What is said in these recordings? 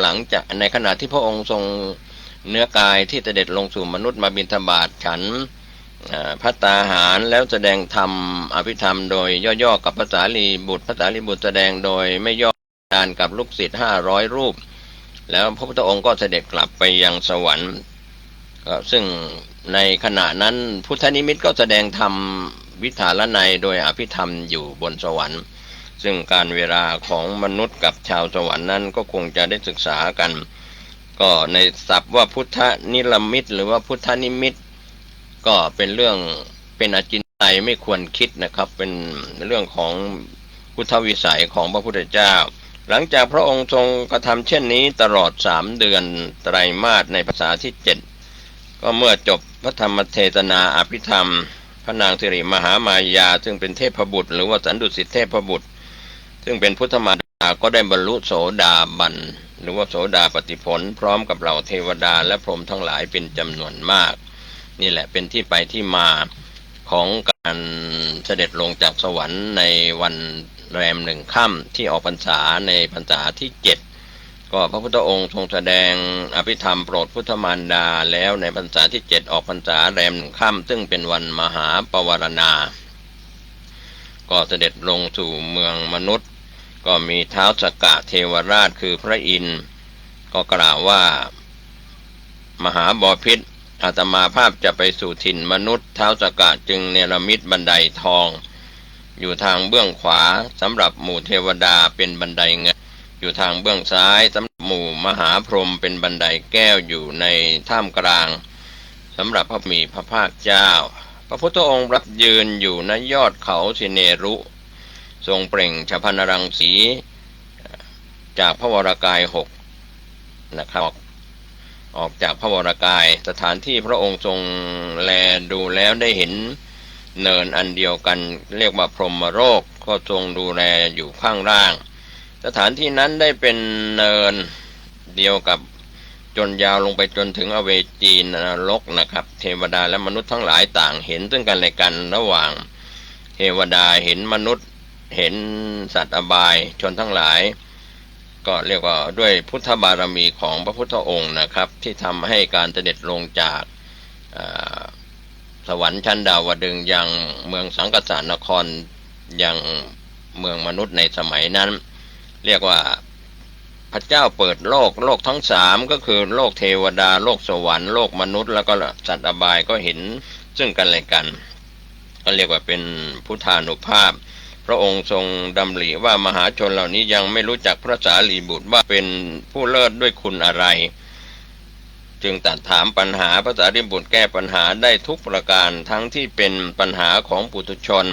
หลังจากในขณะที่พระองค์ทรงเนื้อกายที่เสด็จลงสู่มนุษย์มาบิณฑบาตฉันภัตตาหารแล้วแสดงธรรมอภิธรรมโดยย่อๆกับพระสารีบุตรแสดงโดยไม่ย่อการกับลูกศิษย์500 รูปแล้วพระพุทธองค์ก็เสด็จกลับไปยังสวรรค์ซึ่งในขณะนั้นพุทธนิมิตก็แสดงธรรมวิถาลนัยโดยอภิธรรมอยู่บนสวรรค์ซึ่งการเวลาของมนุษย์กับชาวสวรรค์นั้นก็คงจะได้ศึกษากันก็ในศัพท์ว่าพุทธนิรมิตหรือว่าพุทธนิมิตก็เป็นเรื่องเป็นอจินไตยไม่ควรคิดนะครับเป็นเรื่องของพุทธวิสัยของพระพุทธเจ้าหลังจากพระองค์ทรงกระทำเช่นนี้ตลอด3 เดือนไตรมาสในพรรษาที่7ก็เมื่อจบพระธรรมเทศนาอภิธรรมพระนางสิริมหามายาซึ่งเป็นเทพบุตรหรือว่าสันดุสิตเทพบุตรซึ่งเป็นพุทธมารดาก็ได้บรรลุโสดาบันหรือว่าโสดาปัตติผลพร้อมกับเหล่าเทวดาและพรหมทั้งหลายเป็นจำนวนมากนี่แหละเป็นที่ไปที่มาของการเสด็จลงจากสวรรค์ในวันแรม1 ค่ำที่ออกพรรษาในพรรษาที่7ก็พระพุทธองค์ทรงแสดงอภิธรรมโปรดพุทธมารดาแล้วในพรรษาที่7ออกพรรษาแรม1 ค่ำซึ่งเป็นวันมหาปวารณาก็เสด็จลงสู่เมืองมนุษย์ก็มีท้าวสักกะเทวราชคือพระอินทร์ก็กล่าวว่ามหาบพิตรอาตมาภาพจะไปสู่ถิ่นมนุษย์ท้าวสักกะจึงเนรมิตบันไดทองอยู่ทางเบื้องขวาสำหรับหมู่เทวดาเป็นบันไดเงินอยู่ทางเบื้องซ้ายสำหรับหมู่มหาพรหมเป็นบันไดแก้วอยู่ในท่ามกลางสำหรับพระมีพระภาคเจ้าพระพุทธองค์รับยืนอยู่ณยอดเขาสิเนรุทรงเปล่งฉพันรังสีจากพระวรกาย6นะครับออกจากพระวรกายสถานที่พระองค์ทรงแลดูแล้วได้เห็นเนินอันเดียวกันเรียกว่าพรหมโลกก็ทรงดูแลอยู่ข้างล่างสถานที่นั้นได้เป็นเนินเดียวกับจนยาวลงไปจนถึงอเวจีนรกนะครับเทวดาและมนุษย์ทั้งหลายต่างเห็นซึ่งกันและกันระหว่างเทวดาเห็นมนุษย์เห็นสัตว์อบายชนทั้งหลายก็เรียกว่าด้วยพุทธบารมีของพระพุทธองค์นะครับที่ทำให้การเสด็จลงจากสวรรค์ชั้นดาวดึงส์ยังเมืองสังกสานครยังเมืองมนุษย์ในสมัยนั้นเรียกว่าพระเจ้าเปิดโลกทั้ง3ก็คือโลกเทวดาโลกสวรรค์โลกมนุษย์แล้วก็สัตว์อบายก็เห็นซึ่งกันและกันก็เรียกว่าเป็นพุทธานุภาพพระองค์ทรงดำริว่ามหาชนเหล่านี้ยังไม่รู้จักพระสารีบุตรว่าเป็นผู้เลิศด้วยคุณอะไรจึงตรัสถามปัญหาพระสารีบุตรแก้ปัญหาได้ทุกประการทั้งที่เป็นปัญหาของปุถุชน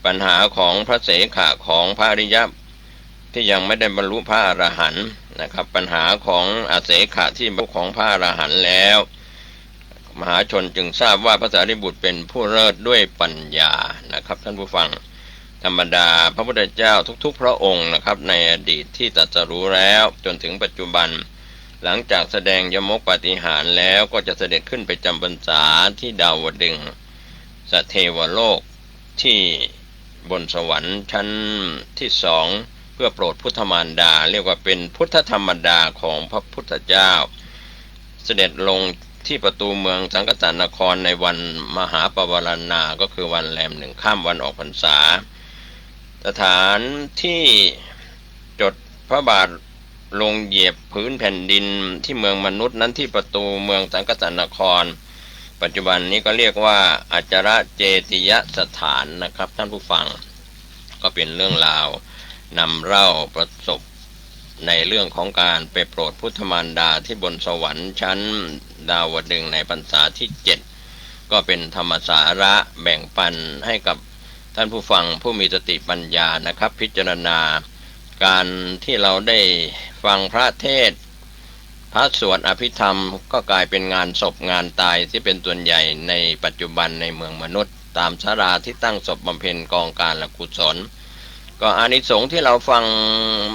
ปัญหาของพระเสขะของพระอริยะที่ยังไม่ได้บรรลุพระอรหันต์นะครับปัญหาของอเสขะที่บรรลุของพระอรหันต์แล้วมหาชนจึงทราบว่าพระสารีบุตรเป็นผู้เลิศด้วยปัญญานะครับท่านผู้ฟังธรรมดาพระพุทธเจ้าทุกๆพระองค์นะครับในอดีตที่ตรัสรู้แล้วจนถึงปัจจุบันหลังจากแสดงยมกปาฏิหาริย์แล้วก็จะเสด็จขึ้นไปจำพรรษาที่ดาวดึงส์สเทวโลกที่บนสวรรค์ชั้นที่2เพื่อโปรดพุทธมารดาเรียกว่าเป็นพุทธธรรมดาของพระพุทธเจ้าเสด็จลงที่ประตูเมืองสังกสานครในวันมหาปวารณาก็คือวันแรม1 ค่ำวันออกพรรษาสถานที่จดพระบาทลงเหยียบพื้นแผ่นดินที่เมืองมนุษย์นั้นที่ประตูเมืองสังกสานครปัจจุบันนี้ก็เรียกว่าอัจฉรเจติยสถานนะครับท่านผู้ฟังก็เป็นเรื่องราวนำเล่าประสบในเรื่องของการไปโปรดพุทธมารดาที่บนสวรรค์ชั้นดาวดึงส์ในพรรษาที่7ก็เป็นธรรมสาระแบ่งปันให้กับท่านผู้ฟังผู้มีสติปัญญานะครับพิจารณาการที่เราได้ฟังพระเทศน์พระสวดอภิธรรมก็กลายเป็นงานศพงานตายที่เป็นส่วนใหญ่ในปัจจุบันในเมืองมนุษย์ตามศาลาที่ตั้งศพบำเพ็ญกองการและกุศลก็อานิสงส์ที่เราฟัง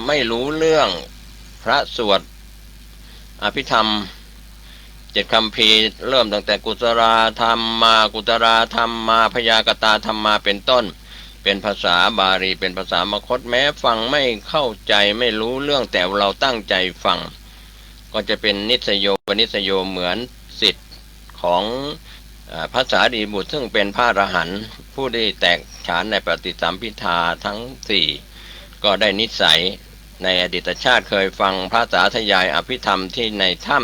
ไม่รู้เรื่องพระสวดอภิธรรม7 คัมภีร์เริ่มตั้งแต่กุศลธรรมมากุตราธรรมมาพยากตาธรรมมาเป็นต้น เป็นภาษาบาลีเป็นภาษามคธแม้ฟังไม่เข้าใจไม่รู้เรื่องแต่เราตั้งใจฟังก็จะเป็นนิสโยปนิสโยเหมือนศิษย์ของพระสารีบุตรซึ่งเป็นพระอรหันต์ผู้ได้แตกฉานในปฏิสัมภิทาทั้งสี่ก็ได้นิสัยในอดีตชาติเคยฟังพระสาธยายอภิธรรมที่ในถ้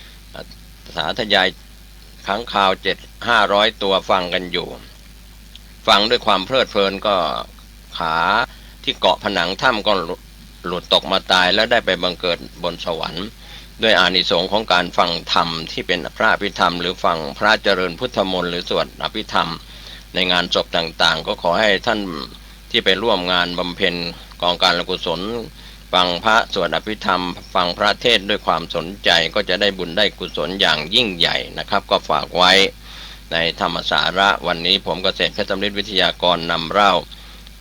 ำสาธยายค้างคาว500 ตัวฟังกันอยู่ฟังด้วยความเพลิดเพลินก็ขาที่เกาะผนังถ้ำก็หลุดตกมาตายแล้วได้ไปบังเกิดบนสวรรค์ด้วยอานิสงส์ของการฟังธรรมที่เป็นพระอภิธรรมหรือฟังพระเจริญพุทธมนต์หรือสวดอภิธรรมในงานศพต่างๆก็ขอให้ท่านที่ไปร่วมงานบำเพ็ญกองการกุศลฟังพระสวดอภิธรรมฟังพระเทศน์ด้วยความสนใจก็จะได้บุญได้กุศลอย่างยิ่งใหญ่นะครับก็ฝากไว้ในธรรมสาระวันนี้ผมเกษตรเพชรสำริดวิทยากรนำเล่า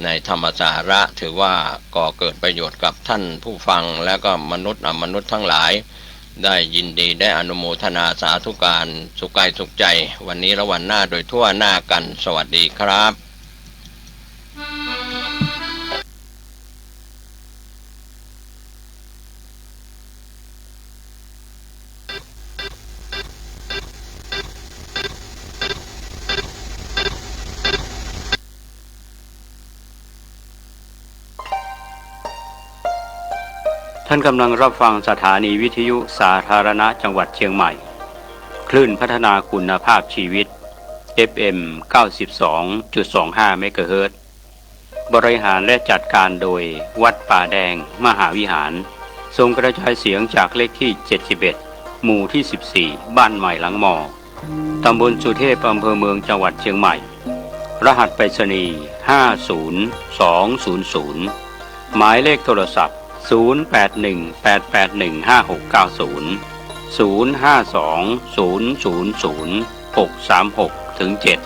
ในธรรมสาระถือว่าก่อเกิดประโยชน์กับท่านผู้ฟังและก็มนุษย์อมนุษย์ทั้งหลายได้ยินดีได้อนุโมทนาสาธุการสุขกายสุขใจวันนี้และวันหน้าโดยทั่วหน้ากันสวัสดีครับ ท่านกำลังรับฟังสถานีวิทยุสาธารณะจังหวัดเชียงใหม่คลื่นพัฒนาคุณภาพชีวิต FM 92.25 เมกะเฮิรตซ์บริหารและจัดการโดยวัดป่าแดงมหาวิหารส่งกระจายเสียงจากเลขที่ 71 หมู่ที่ 14 บ้านใหม่หลังมอตำบลสุเทพอำเภอเมืองจังหวัดเชียงใหม่รหัสไปรษณีย์50200หมายเลขโทรศัพท์0818815690 0520000636-7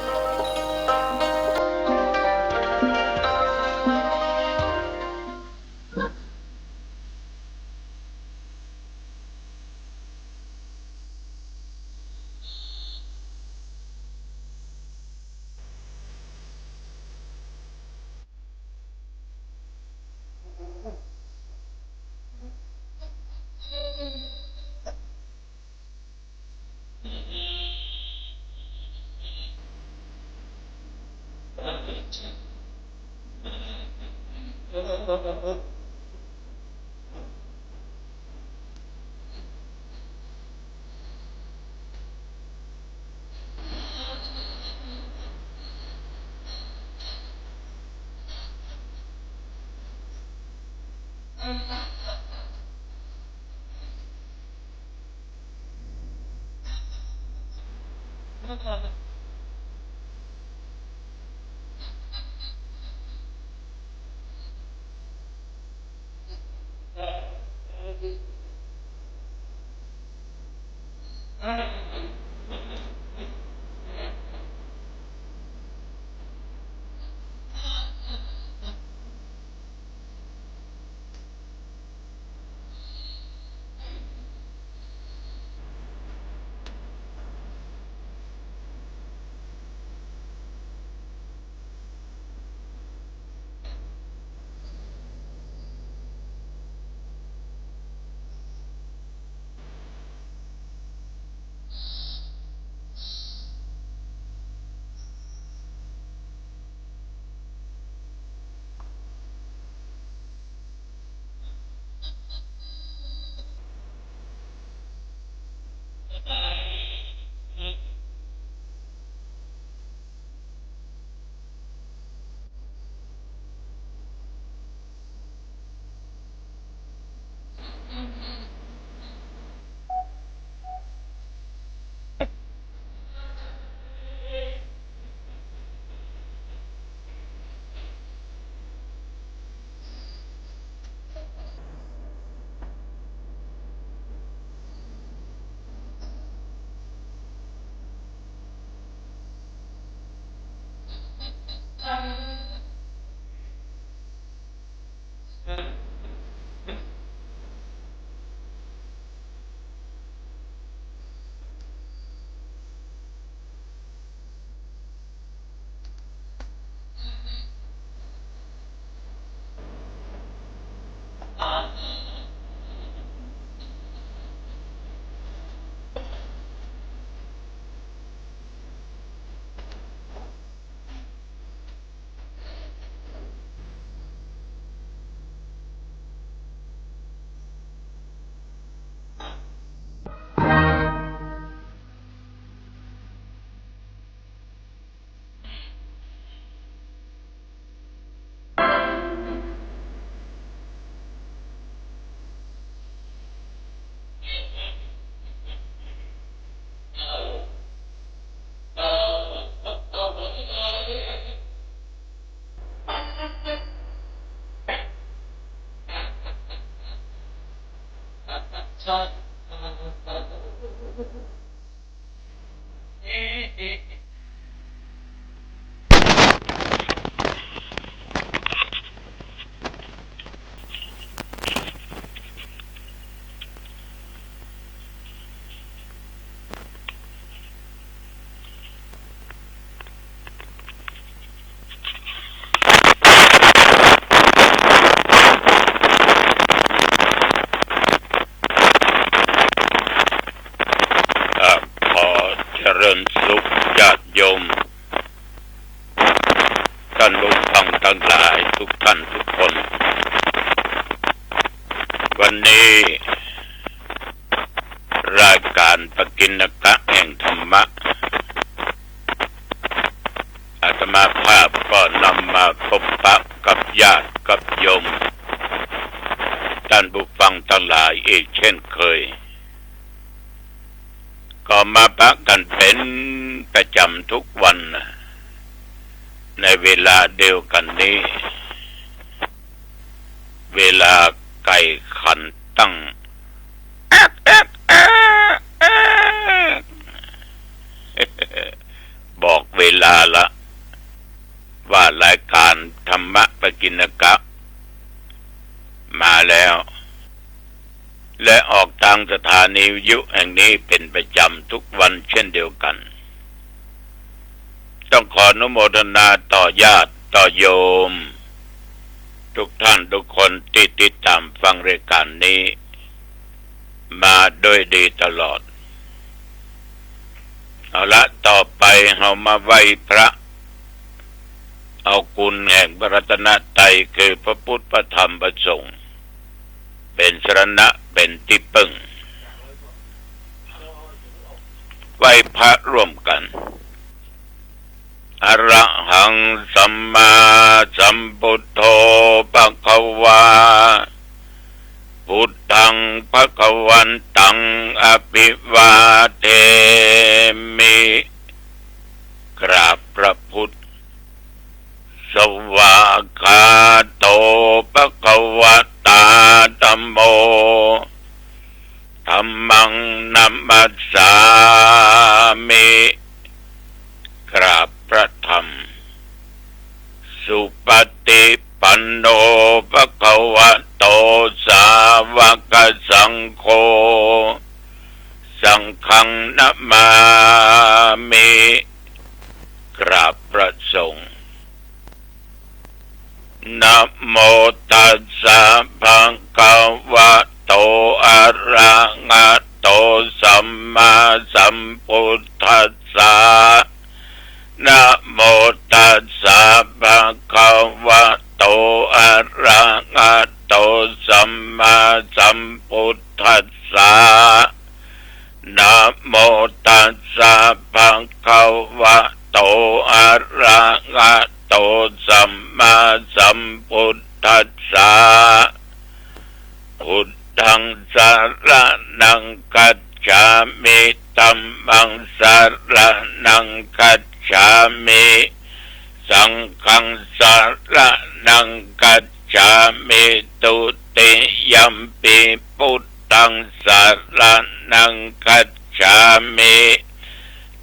ขอเจริญสุขญาติโยมท่านผู้ฟังทั้งหลายทุกท่านทุกคน วันนี้รายการปกิณกะแห่งธรรมะอาตมาภาพก็นำมาพบปะกับญาติกับโยมท่านผู้ฟังทั้งหลายอีกเช่นเคยก็มาปะกันเป็นประจำทุกวันในเวลาเดียวกันนี้ เวลาไก่ขันตั้งบอกเวลาละว่ารายการธรรมะปกิณกะมาแล้วและออกทางสถานีวิทยุแห่งนี้เป็นประจำทุกวันเช่นเดียวกันต้องขออนุโมทนาต่อญาติต่อโยมทุกท่านทุกคนที่ติดตามฟังรายการนี้มาโดยดีตลอดเอาละต่อไปเรามาไหว้พระเอาคุณแห่งพระรัตนตรัยคือพระพุทธพระธรรมพระสงฆ์เป็นสรณะเป็นที่พึ่งไหว้พระร่วมกันอะระหังสัมมาสัมพุทโธภควาพุทธังภวันตังอภิวาเทมิกราบพระพุทธสวากขาโตภควตาธัมโมธัมมังนัมมัสสามิกราบพระธรรมสุปฏิปันโนภควโตสาวกสังโฆสังฆังนัมมามิกราบพระสงฆ์นะโมตัสสะภะคะวะโตอะระหะโตสัมมาสัมพุทธัสสะนะโมตัสสะภะคะวะโตอะระหะโตสัมมาสัมพุทธัสสะนะโมตัสสะภะคะวะโตอะระหะโตสัมมาสัมพุทธัสสะพุทธังสรณังคัจฉามิธัมมังสรณังคัจฉามิสังฆังสรณังคัจฉามิตุติยัมปิพุทธังสรณังคัจฉามิ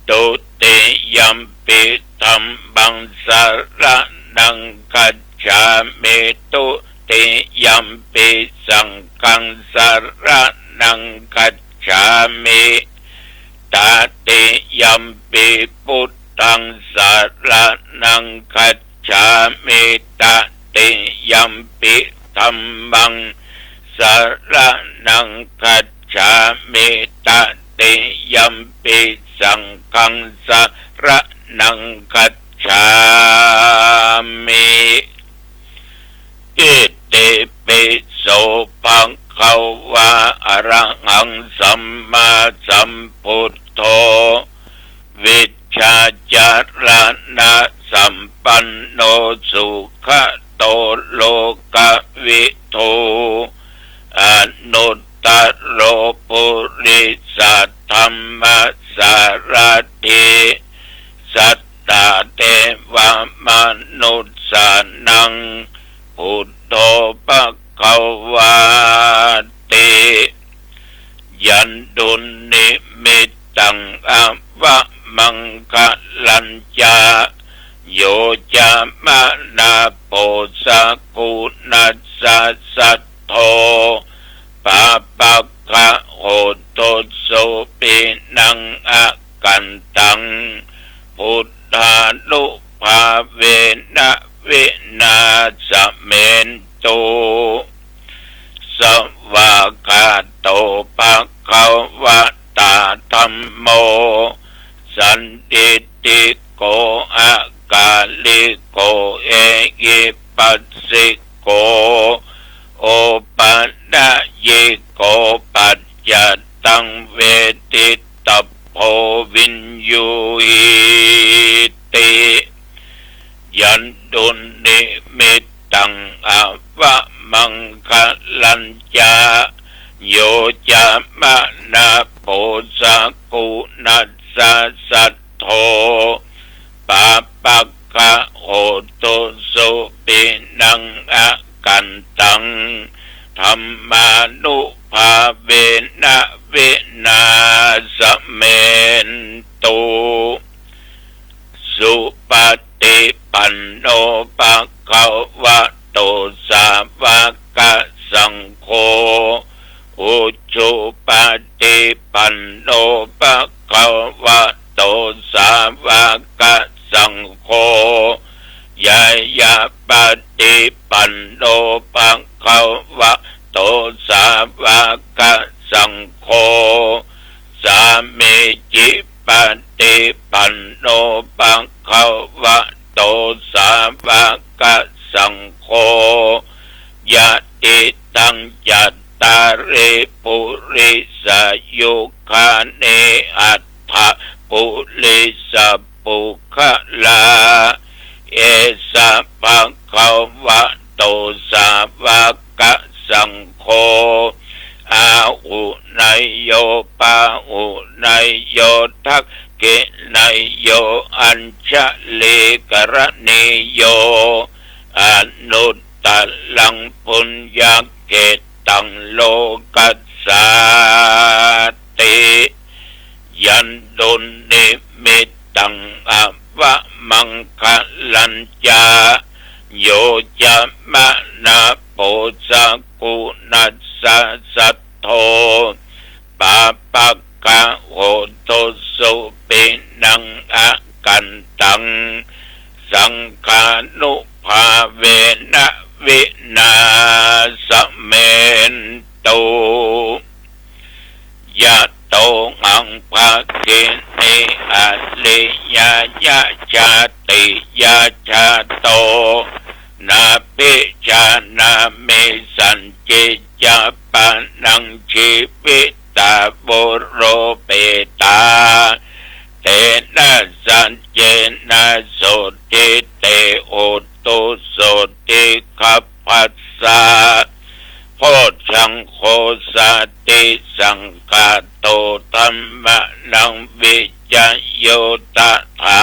ตุติยัมปิธัมมังสรณังคัจฉามิตุติยัมปิสังฆังสรณังคัจฉามิตติยัมปิพุทธังสรณังคัจฉามิตติยัมปิธัมมังสรณังคัจฉามิตติยัมปิสังฆังสรณังคัจฉามิอิติปิโสภะคะวะอะระหังสัมมาสัมพุทโธวิชชาจารณะสัมปันโนสุขโตโลกวิทูอนุตตโรปุริสัทธัมมสารถิสัตตาเทวมนุสสานังพุทโธภควาติ ยันดุลนิมิตตังอวะมังคะลัญจาโยจามะนาโปสะกุนัสสะสัทโธปาปักขะโหตโสปินังอะกันตังพุทธานุภาเวนะวินาสเมนโตสวากาโตภะคะวะตาธัมโมสันติติโกอะกาลิโกเอหิปัสสิโกโอปันนะเยโกปัจจตังเวทิตโพวินยูหิติยันดุลนิมิตตังอวะมังคะลัญจาโยจามะนาโปสะกุนัสสะสัทโธปาปักขะโหตุสุปินังอะกันตังธัมมานุภาเวนะวินาสเมนตุสุปฏิปันโนภะคะวะโตสาวกสังโฆอุจุปฏิปันโนภะคะวะโตสาวกสังโฆยายาปฏิปันโนภะคะวะโตสาวกสังโฆสามิจิปฏิปันโนภะคะวะโตสาวกสังโฆยะติตังจัตตาริปุริสยุคาเนอัตถะปุริสปุคลาเอสะภะคะวะโตสาวกสังโฆอาหุนายโยปาหุนายโยทักเกนายโยอัญชลิกรณิโยอนุตตลังปุญญเกตังโลกัสสาติยันดุลนิมิตตังอวะมังคะลัญจาโยจามะนาโปสะกุนัสสะสัทโธปาปักขะโหตุสุปินังอะกันตังสังฆานุภาเวนะวินาสเมนตุยะโตหังภะเกเนอะลิยายะชาติยะชาโตนาปิจานามิสันจิจาปานังชีวิตาบุโรเปตาเตนะสันเจนะโสติเตโอตุโสติขัพพัสสะโพชังโคสติสังฆาโตธัมมะนังวิจโยตถา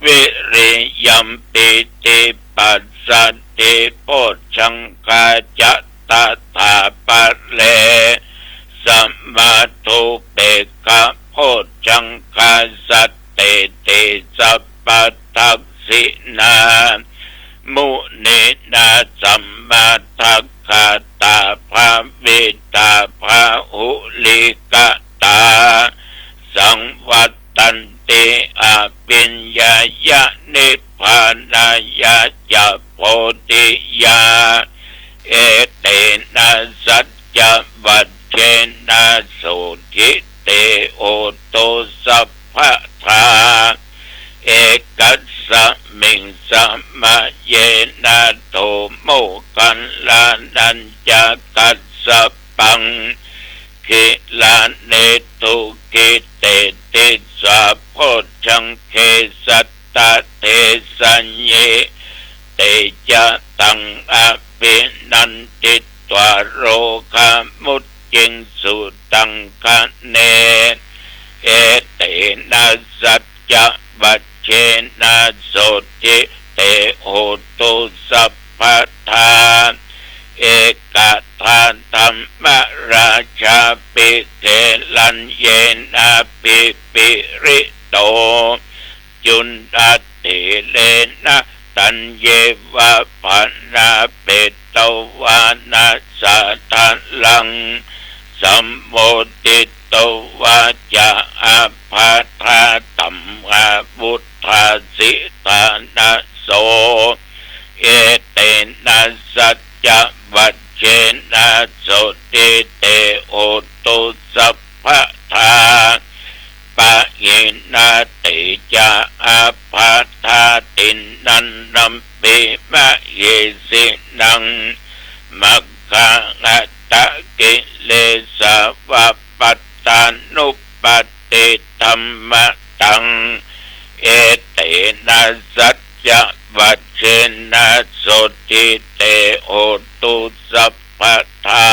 วิริยัมปิติปัสสติโพชังคาจัตตถาปะเลสัมมาทุเปกะโพชังคาสัตเตติสัพพทักษินามุนินาสัมมาทักขาตาภาวิตาภาหุลิกตาสังวัตตันติอาปิญญายะนิพพานายะจะโพธิยาเอเตนะสัจจวัจเจนะสุทิเตโอโตสัพพทาเอกัสสะมิงสัมมาเยนะโตโมกันลานัญจะกัสสะปังคิลาเนตุกิเตติสะโพชังเคสัตตะเทสัญเยเตจะตังอภินันติตวโรคามุตจิงสุตังคะเนเอเตนะสัจจะวัจเจนะโสติเตโหตุสัพพทาเอ เอกทานธรรมราชาปิเทลันเยนะปิปิริโตจุนตัตติเลนะตัญเยวะปนาเปตวานาสัทะลังสัมโมติโตวาจาอาภาธาตัมมาบุตธาสิตานาโสเอเตนะสัจจะวัจเจนะโสติเตโอตุสัพพะทาปะเยนะติจาอาภาธาตินันนัมปิมะเยสินังมัคคะอัตตะกิเลสวะปัตตานุปปติธัมมะตังเอเตนะสัจจะวัจเจนะโสติเตโอตุสัพพะทา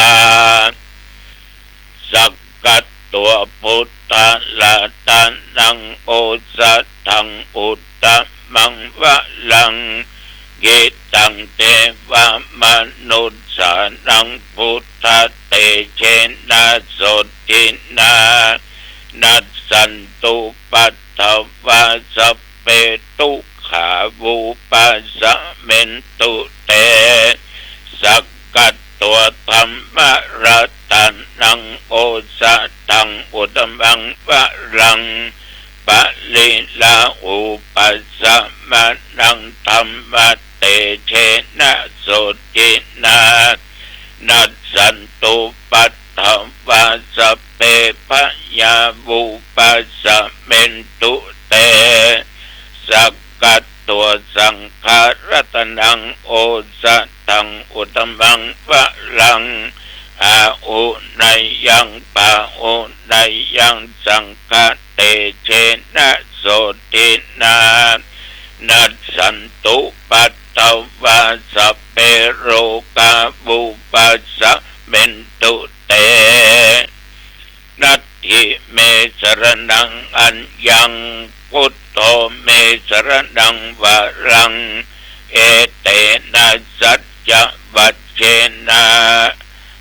สักกัตตัวพุทธะละตานังโอสัตถังอุตตมังวะลังกิตังเตวามนุสสานังพุทธะเตเชนะโสตินานัสสันตุปัตถวาสัพเปตุขาวุปัสสะเมนตุเตสักกัตตัวธรรมรัตนังโอสัตถังอุตตมังวะลังปะลิลาอุปัสสะมานังธรรมเตเชนะโสตินานัสสันตุปัตถวาสัพเปพยาวุปัสสะเมนตุเตสักกัตตัวสังขารตนังโอสัตถังอุตตมังวะลังอาอุนัยยังปะอุนัยยังสังฆเตเชนะโสตินานัสสันตุปัตถวาสัพเปโรกาวุปัสสะเมนตุเตนัตถิเมสรณังอัญญังพุทโธเมสรณังวะรังเอเตนะสัจจะวัจเจนะ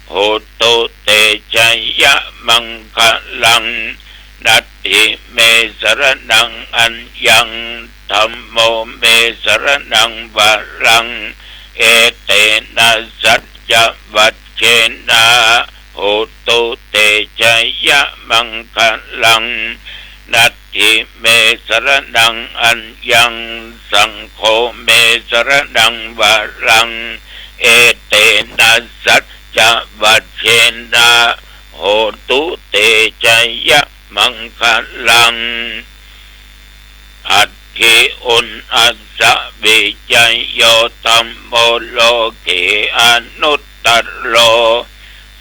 โหตุเตชัยยะมังคะลังนัตถิเมสรณังอัญญังธัมโมเมสรณังวะรังเอเตนะสัจจะวัจเจนะโหตุเตชัยยะมังคะลังนัตถิเมสรณังอัญญังสังโฆเมสรณังวะรังเอเตนะสัจจะวัจเจนะโหตุเตชัยยะมังคะลังอัตถิอุนอัสสะวิจัยโยธัมโมโลกิอนุตตโร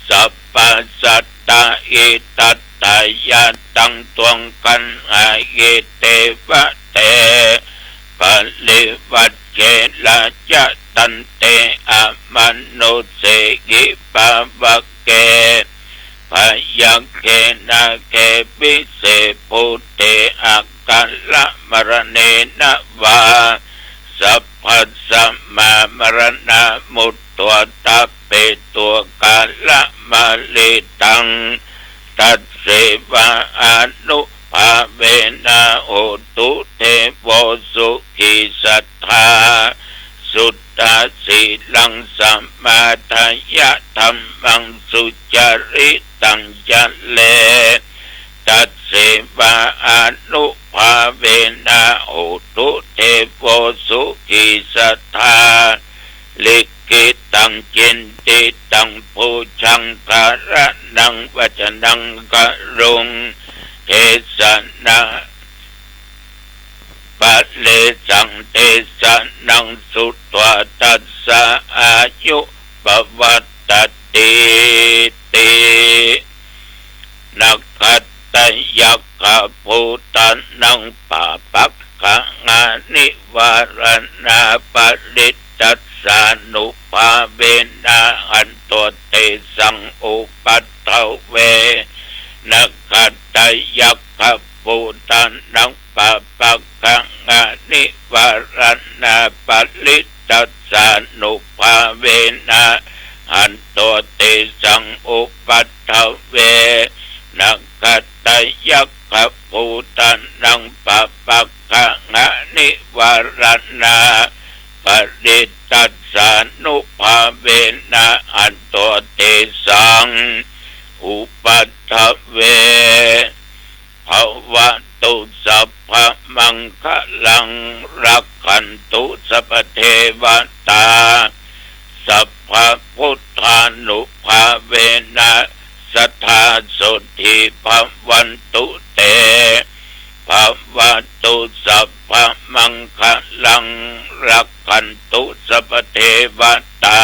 สัพพสัตตะอิตัตตายะตังตวงกันอาเยเตวะเตปะลิวัจเจละจะตันเตอะมนุเสกิปะวะเกพยัคเขนะเกปิเสปุเตอะกัลละมรเนนะวาสัพพัสสะมามรณะมุตตัวตะเปตัวกัลละมะลิตังตัสเสวะอนุภาเวนะโหตุเทโวสุขิสัทธาสุตตาสีลังสัมมาทายะธัมมังสุจริตังจะเลตัสเสวะอนุภาเวนะโหตุเทโวสุขิสัทธาลิกิตังจินติตังภูชังกะระนังวัจนังกะรุงเทสนะปัลเลสังเทสนังสุตวะตัสสะอายุปวัตตติตินักขัตตยักขะภูตันนังปะปักขะงานิวารณาปริตตัสสานุภาเวนะอันโตเตสังอุปัตถเวนักขัตตยักขะภูตันนังปะปักขะงานิวารณาปริตตัสสานุภาเวนะ อันโตติสังอุปัฏฐเวนักขตยักขภูตันังปะปักขะงะนิวารณาปริตตัสสานุภาเวนะอันโตติสังอุปัฏฐเวภวตุสัพพมังคลังรักขันตุสัพเทวตาสัพพพุทธานุภาเวนะสัทธาสุธิภวันตุเตภวตุสัพพมังคลังรักขันตุสัพเทวตา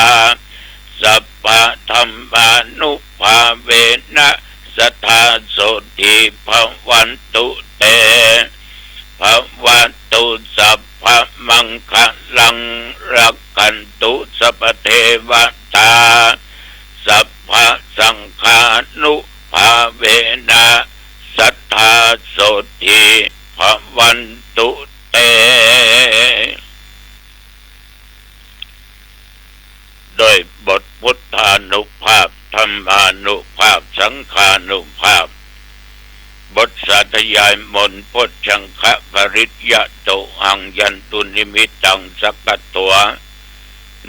สัพพธรรมานุภาเวนะสัทธาสุธิภวันตุเตภวตุสัพพมังคลังรักขันตุสัพเทวตาสัพพสังฆานุภาเวนะสัทธาสุธิภวันตุเตโดยบทพุทธานุภาพธรรมานุภาพสังฆานุภาพบทสาธยายมนต์พุทธังคะปริยยะโตหังยันตุนิมิตังสักกตัว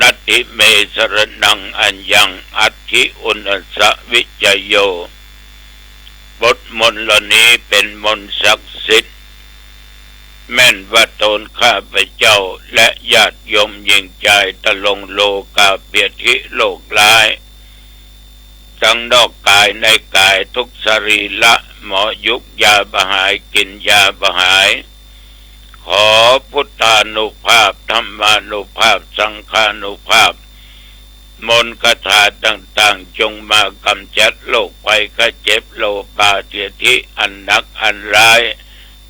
นัตถิเมสรนังอัญญังอัตถิอุณสะวิจโยบทมนต์เหล่านี้เป็นมนต์ศักดิ์สิทธิ์แม่นว่าตนข้าพเจ้าและญาติโยมยิ่งใจตะลงโลกาเปียธิโลกร้ายทั้งนอกกายในกายทุกสรีละหมอยุกยาบหายกินยาบหายขอพุทธานุภาพธรรมานุภาพสังฆานุภาพมนต์คาถาต่างๆจงมากำจัดโรคภัยไข้เจ็บโลกาเปียธิอันหนักอันร้าย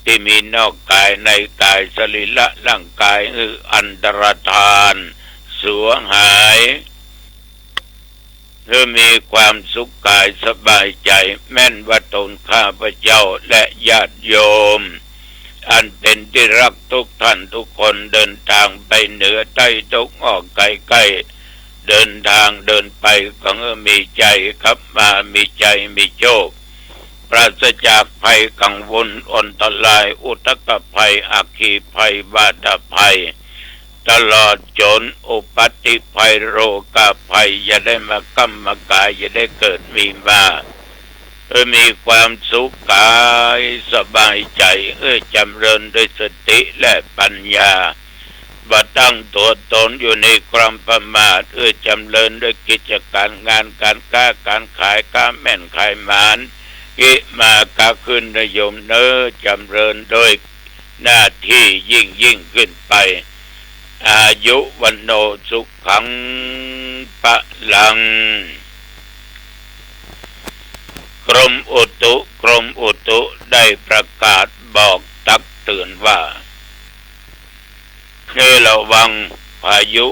ที่มีนอกกายในกายสรีระร่างกายอันตรธานสูญหายเพื่อมีความสุขกายสบายใจแม่นว่าตนข้าพเจ้าและญาติโยมอันเป็นที่รักทุกท่านทุกคนเดินทางไปเหนือใต้ตกออกไกลๆเดินทางเดินไปก็มีใจครับมามีใจมีโชคปราศจากภัยกังวลอันตรายอุทกภัยอัคคีภัยบาดภัยตลอดจนอุปัติภัยโรคภัยอย่าได้มากำมากายอย่าได้เกิดมีมามีความสุขกายสบายใจจำเริญด้วยสติและปัญญาบ่ตั้งตัวตนอยู่ในความประมาทจำเริญด้วยกิจการงานการค้าการขายค้าแม่นขายหมานกิมากาขึ้นนิยมเนื้อจำเริญโดยหน้าที่ยิ่งขึ้นไปอายุวันโนสุขังปะลังกรมอุตุได้ประกาศบอกตักเตือนว่าให้ระวังพายุ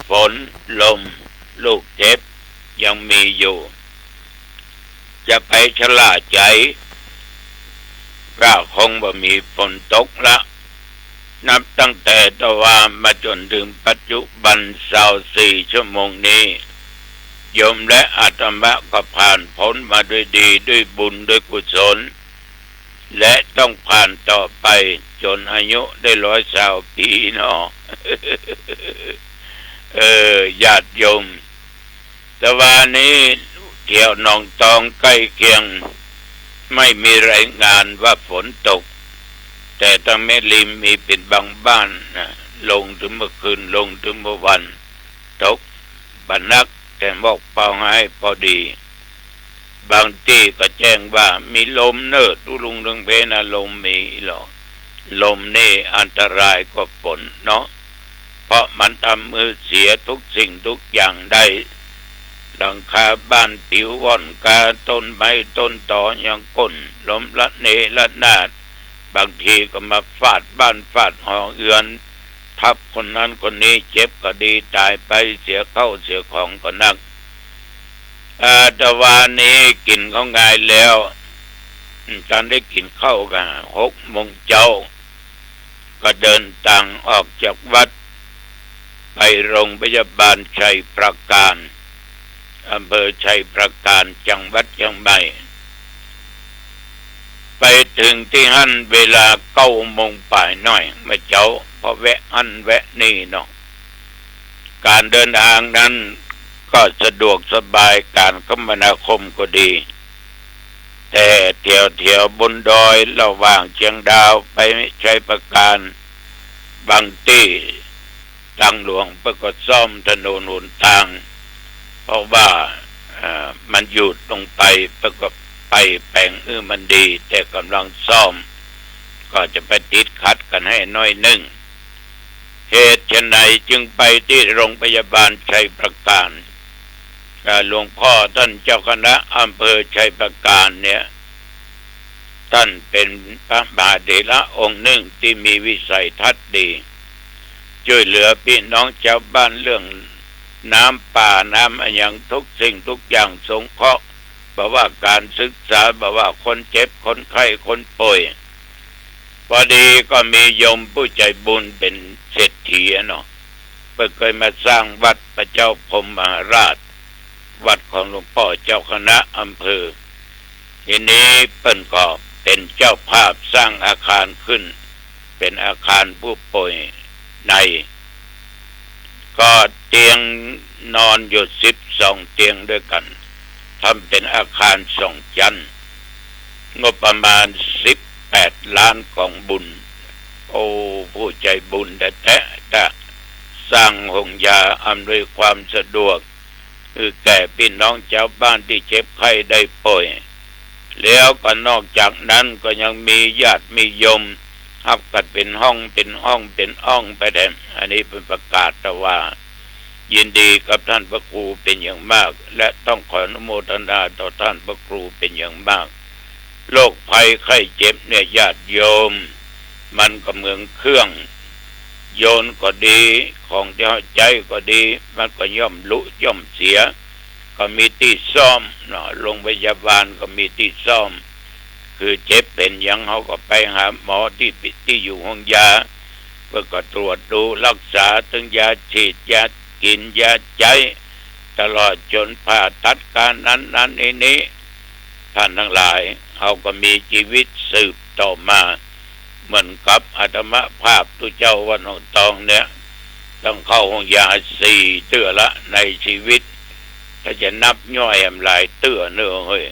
ฝนลมลูกเห็บยังมีอยู่จะไปชะล่าใจก็คงบ่มีฝนตกละนับตั้งแต่ตะวันมาจนถึงปัจจุบัน24 ชั่วโมงนี้โยมและอาตมาก็ผ่านพ้นมาด้วยดีด้วยบุญด้วยกุศลและต้องผ่านต่อไปจนอายุได้120 ปีเนาะ ญาติโยมแต่วันนี้เที่ยวหนองตองใกล้เคียงไม่มีรายงานว่าฝนตกแต่ทางแม่ริมมีเป็นบางบ้านนะลงถึงเมื่อคืนลงถึงเมื่อวันตกบันนักแต่บอกเป่าให้พอดีบางที่ก็แจ้งว่ามีลมเนิดตุลุงเรืองเพนะลมมีหรอลมนี่อันตรายกว่าฝนเนาะเพราะมันทำมือเสียทุกสิ่งทุกอย่างได้หลังคาบ้านผิวว่อนกาต้นไม้ต้นตออย่างก้นลมละเนละนาดบางทีก็มาฟาดบ้านฟาดหอเอือนทับคนนั้นคนนี้เจ็บก็ดีตายไปเสียเข้าเสียของก็นักแต่วันนี้กินเขาง่ายแล้วตอนได้กินข้าวกัน6 โมงเช้าก็เดินทางออกจากวัด ไปโรงพยาบาลชัยประการอำเภอชัยประการจังหวัดเชียงใหม่ไปถึงที่หั่นเวลา9 โมงป่ายหน่อยเมื่อเช้าพอแวะหั่นแวะนี่เนาะการเดินทางนั้นก็สะดวกสบายการคมนาคมก็ดีแต่เที่ยวบนดอยระหว่างเชียงดาวไปชัยประการบางที่ทางหลวงเพื่อก็ซ่อมถนนหนทางเพราะว่ามันหยุดลงไปเพื่อก็ไปแปลงมันดีแต่กำลังซ่อมก็จะไปติดขัดกันให้น้อยหนึ่งเหตุฉะไหนจึงไปที่โรงพยาบาลชัยประการหลวงพ่อท่านเจ้าคณะอำเภอชัยประการเนี่ยท่านเป็นพระมหาเถระองค์หนึ่งที่มีวิสัยทัศน์ดีช่วยเหลือพี่น้องชาวบ้านเรื่องน้ำป่าน้ำอย่างทุกสิ่งทุกอย่างสงเคราะห์บอกว่าการศึกษาบอกว่าคนเจ็บคนไข้คนป่วยพอดีก็มีโยมผู้ใจบุญเป็นเศรษฐีเนาะเพิ่งเคยมาสร้างวัดพระเจ้าพรหมมหาราชวัดของหลวงพ่อเจ้าคณะอำเภอทีนี้เปิ้นก็เป็นเจ้าภาพสร้างอาคารขึ้นเป็นอาคารผู้ป่วยในก็เตียงนอนอยู่12 เตียงด้วยกันทำเป็นอาคาร2 ชั้นงบประมาณ18 ล้านของบุญโอ้ผู้ใจบุญแต่สร้างห้องยาอำนวยความสะดวกคือแก่พี่น้องชาวบ้านที่เจ็บไข้ได้ป่วยแล้วก็นอกจากนั้นก็ยังมีญาติมีโยมรับกันเป็นห้องไปแดมอันนี้เป็นประกาศแต่ว่ายินดีกับท่านพระครูเป็นอย่างมากและต้องขออนุโมทนาต่อท่านพระครูเป็นอย่างมากโรคภัยไข้เจ็บเนี่ยญาติโยมมันก็เหมือนเครื่องโยนก็ดีของที่เข้าใจก็ดีมันก็ย่อมลุย่อมเสียก็มีที่ซ่อมเนาะโรงพยาบาลก็มีที่ซ่อมคือเจ็บเป็นยังเขาก็ไปหาหมอที่อยู่ห้องยาเพื่อก็ตรวจดูรักษาถึงยาฉีดยากินยาใจตลอดจนผ่าตัดการนั้นนี้ท่านทั้งหลายเขาก็มีชีวิตสืบต่อมาเหมือนกับอาตมาภาพตุเจ้าวันหงตองเนี่ยต้องเข้าห้องยา4 เตื้อละในชีวิตถ้าจะนับย่อยหลายเตื้อเนื้อเฮ้ย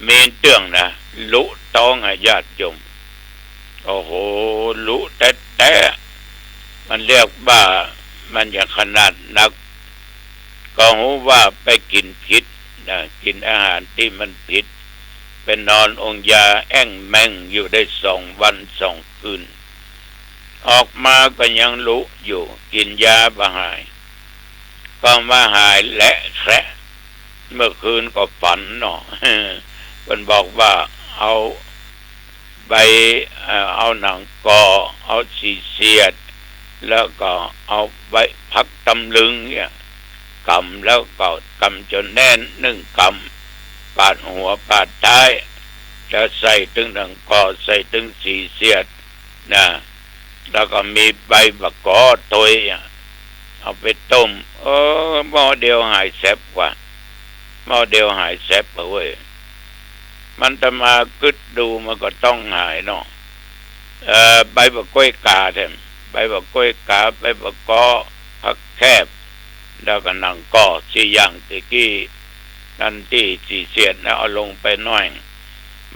เมนเตื้องนะลุต้องญาติโยมโอ้โหลุแต่มันเรียกว่ามันอย่าขนาดนักก็รู้ว่าไปกินผิดนะกินอาหารที่มันผิดเป็นนอนองยาแอ่งแมงอยู่ได้2 วัน 2 คืนออกมาก็ยังลุอยู่กินยาบหายก็มาหายและแคระเมื่อคืนก็ฝันเนาะมันบอกว่าเอาใบเอาหนังกอเอาสีเสียดแล้วก็เอาใบผักตำลึงเนี่ยกำแล้วก็กำจนแน่น1 กำปาดหัวปาดท้ายแล้วใส่ถึงหนังกอใส่ถึงสีเสียดนะแล้วก็มีใบมะกอกตัวเอาไปต้มหม้อเดียวหายแซ่บกว่าหม้อเดียวหายแซ่บเว้ยมันจะมากึดดูมันก็ต้องหายเนาะใบมะกล้วยกาแทนใบมะกล้วยกาใบมะกอผักแคบแล้วก็หนังกอ4 อย่างตะกี้นั่นที่สีเสียดนะเอาลงไปหน่อย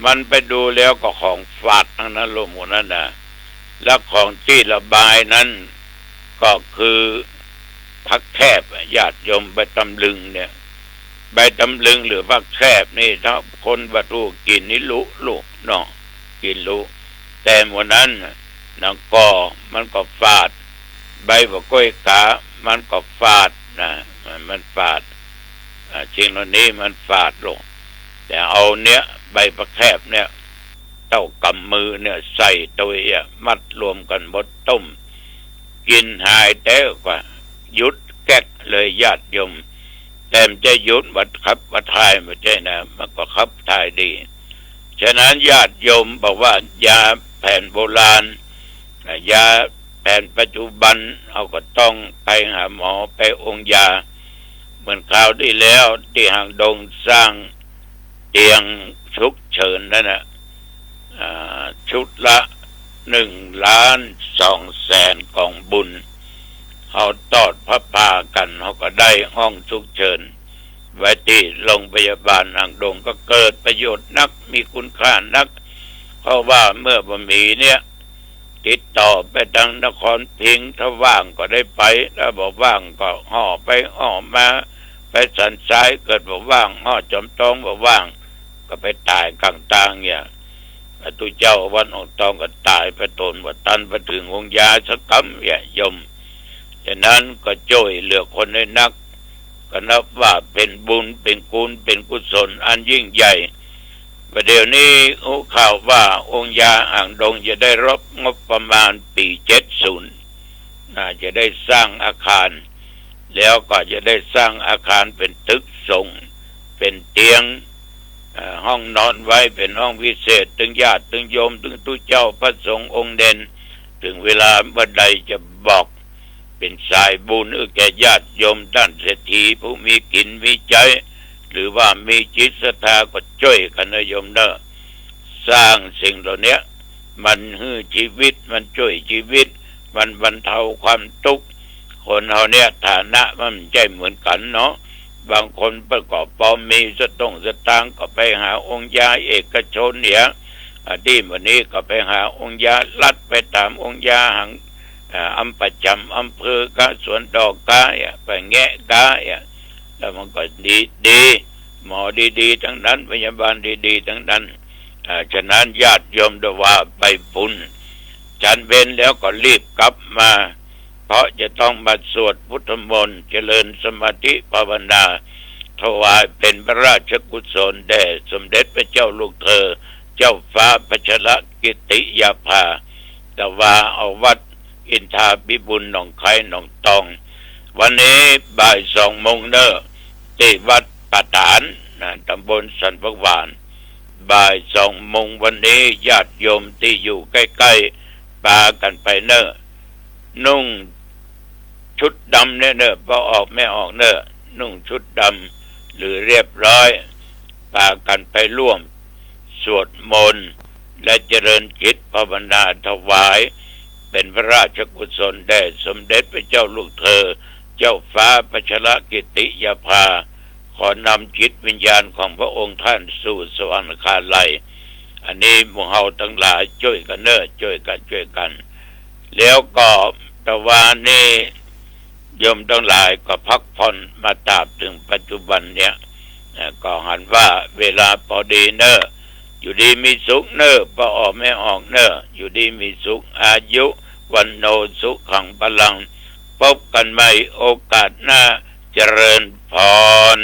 มันไปดูแล้วก็ของฝาดทั้งนั้นลงหมดนั่นนะแล้วของที่ระบายนั้นก็คือผักแคบญาติโยมใบตำลึงเนี่ยใบตำลึงหรือผักแคบนี่ถ้าคนบรรลุกินนี่รู้เนาะกินรู้แต่หมดนั้นหนังกอมันก็ฝาดใบมะกล้วยกามันก็ฝาดนะมันฝาดสิ่งเหล่านี้มันฝาดลงแต่เอาเนี้ยใบผักแคบเนี่ยเท่ากำมือเนี่ยใส่ตัวมัดรวมกันบดต้มกินหายแต่กว่าหยุดแก๊กเลยญาติโยมแต่มันจะหยุดวัดขับวัดทายไม่ใช่นะมันก็ขับทายดีฉะนั้นญาติโยมบอกว่ายาแผนโบราณยา แผนปัจจุบันเราก็ต้องไปหาหมอไปองค์ยาเหมือนคราวที่แล้วที่หางดงสร้างเตียงฉุกเฉินนั่นนะชุดละ1,200,000กองบุญเขาตอดพระพากันเขาก็ได้ห้องฉุกเฉินไว้ที่โรงพยาบาลหางดงก็เกิดประโยชน์นักมีคุณค่านักเพราะว่าเมื่อบะหมี่เนี่ยติดต่อไปทางนครพิงค์ถ้าว่างก็ได้ไปถ้าบอกว่างก็ห่อไปห่อมาไปสันซ้ายเกิดบอกว่างห่อจอมตองบอกว่างก็ไปตายกลางทางเนี่ยพระตุเจ้าวันออกตองก็ตายไปตนว่าตันไปถึงองค์ยาสักคำเนี่ยยมฉะนั้นก็ช่วยเหลือคนให้นักก็นับว่าเป็นบุญเป็นคุณเป็นกุศลอันยิ่งใหญ่ประเดี๋ยวนี้รู้ข่าวว่าองค์ยาอ่างดงจะได้รับงบประมาณปี70น่าจะได้สร้างอาคารแล้วก็จะได้สร้างอาคารเป็นตึกสงฆ์เป็นเตียงห้องนอนไว้เป็นห้องพิเศษถึงญาติถึงโยมถึงตุเจ้าพระสงฆ์องค์เด่นถึงเวลาบัดใดจะบอกเป็นสายบุญแก่ญาติโยมท่านเศรษฐีผู้มีกินมีใจหรือว่ามีจิตศรัทธาก็ช่วยกันนะโยมเนอะสร้างสิ่งเหล่านี้มันฮื้อชีวิตมันช่วยชีวิตมันบรรเทาความทุกข์คนเราเนี่ยฐานะมันไม่ใช่เหมือนกันเนาะบางคนประกอบพอมีสตางค์ก็ไปหาองค์ยาเอกชนเนี่ยที่วันนี้ก็ไปหาองค์ยาลัดไปตามองค์ยาหังอำประจำอำเภอกะสวนดอกกะไปแงะกะแล้วมันก็ดีหมอดีๆทั้งนั้นพยาบาลดีๆทั้งนั้นฉะนั้นญาติโยมด้วยว่าไปบุญฉันเว้นแล้วก็รีบกลับมาเพราะจะต้องมาสวดพุทธมนต์เจริญสมาธิภาวนาถวายเป็นพระราชกุศลแด่สมเด็จพระเจ้าลูกเธอเจ้าฟ้าพัชรกิติยาภาแต่ว่าเอาวัดอินทาภิบุญหนองไคหนองตองวันนี้บ่าย2 โมงเนอะที่วัดปะฐานตำบลสันพวานบ่าย2 โมงวันนี้ญาติโยมที่อยู่ใกล้ๆปากันไปเนอะนุ่งชุดดำเนี่ยเนอะพอออกไม่ออกเนอะนุ่งชุดดำหรือเรียบร้อยปากันไปร่วมสวดมนต์และเจริญจิตภาวนาถวายเป็นพระราชกุศลแด่สมเด็จพระเจ้าลูกเธอเจ้าฟ้าพัชรกิติยาภาขอนำจิตวิญญาณของพระองค์ท่านสู่สวรรคาลัยอันนี้หมู่เฮาทั้งหลายช่วยกันเนอะช่วยกันแล้วก็ตะวันนี้โยมทั้งหลายก็พักผ่อนมาตราบถึงปัจจุบันเนี่ยก็หันว่าเวลาพอดีเนอะอยู่ดีมีสุขเนอะพอออกไม่ออกเนอะอยู่ดีมีสุขอายุวันโนสุขังพลังพบกันใหม่โอกาสหน้าเจริญพร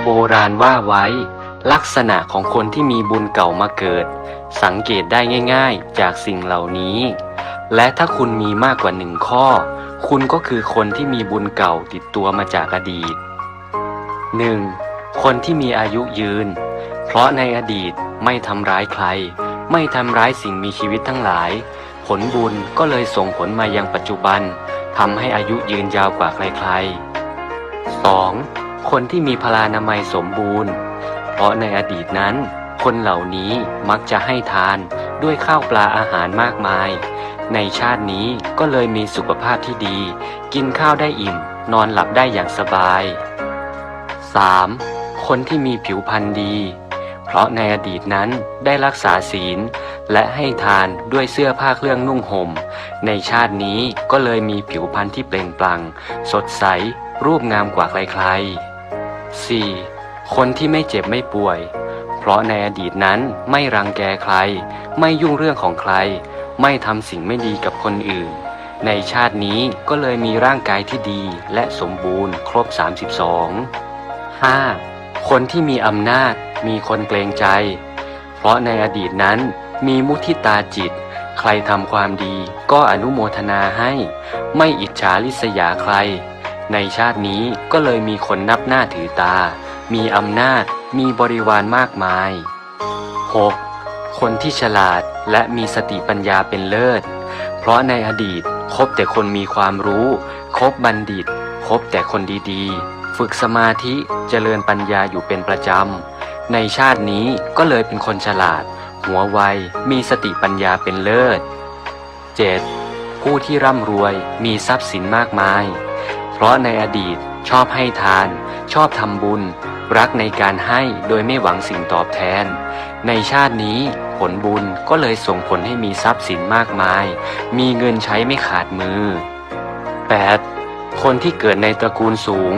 โบราณว่าไว้ลักษณะของคนที่มีบุญเก่ามาเกิดสังเกตได้ง่ายๆจากสิ่งเหล่านี้และถ้าคุณมีมากกว่าหนึ่งข้อคุณก็คือคนที่มีบุญเก่าติดตัวมาจากอดีต 1. คนที่มีอายุยืนเพราะในอดีตไม่ทำร้ายใครไม่ทำร้ายสิ่งมีชีวิตทั้งหลายผลบุญก็เลยส่งผลมายังปัจจุบันทำให้อายุยืนยาวกว่าใครๆ 2. คนที่มีพลานามัยสมบูรณ์เพราะในอดีตนั้นคนเหล่านี้มักจะให้ทานด้วยข้าวปลาอาหารมากมายในชาตินี้ก็เลยมีสุขภาพที่ดีกินข้าวได้อิ่มนอนหลับได้อย่างสบาย 3. คนที่มีผิวพรรณดีเพราะในอดีตนั้นได้รักษาศีลและให้ทานด้วยเสื้อผ้าเครื่องนุ่งห่มในชาตินี้ก็เลยมีผิวพรรณที่เปล่งปลั่งสดใสรูปงามกว่าใครๆ 4. คนที่ไม่เจ็บไม่ป่วยเพราะในอดีตนั้นไม่รังแกใครไม่ยุ่งเรื่องของใครไม่ทำสิ่งไม่ดีกับคนอื่นในชาตินี้ก็เลยมีร่างกายที่ดีและสมบูรณ์ครบ 32 5. คนที่มีอำนาจมีคนเกรงใจเพราะในอดีตนั้นมีมุทิตาจิตใครทำความดีก็อนุโมทนาให้ไม่อิจฉาริษยาใครในชาตินี้ก็เลยมีคนนับหน้าถือตามีอำนาจมีบริวารมากมาย 6. คนที่ฉลาดและมีสติปัญญาเป็นเลิศเพราะในอดีตคบแต่คนมีความรู้คบบัณฑิตคบแต่คนดีๆฝึกสมาธิเจริญปัญญาอยู่เป็นประจำในชาตินี้ก็เลยเป็นคนฉลาดหัวไวมีสติปัญญาเป็นเลิศ 7. ผู้ที่ร่ำรวยมีทรัพย์สินมากมายเพราะในอดีตชอบให้ทานชอบทำบุญรักในการให้โดยไม่หวังสิ่งตอบแทนในชาตินี้ผลบุญก็เลยส่งผลให้มีทรัพย์สินมากมายมีเงินใช้ไม่ขาดมือ 8. คนที่เกิดในตระกูลสูง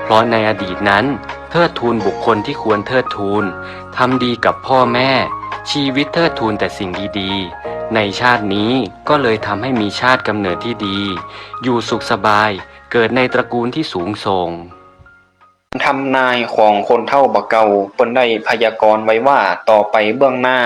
เพราะในอดีตนั้นเทิดทูนบุคคลที่ควรเทิดทูนทำดีกับพ่อแม่ชีวิตเทิดทูนแต่สิ่งดีๆในชาตินี้ก็เลยทำให้มีชาติกำเนิดที่ดีอยู่สุขสบายเกิดในตระกูลที่สูงส่งทำนายของคนเฒ่าบ่เก่าเพิ่นได้พยากรณ์ไว้ว่าต่อไปเบื้องหน้า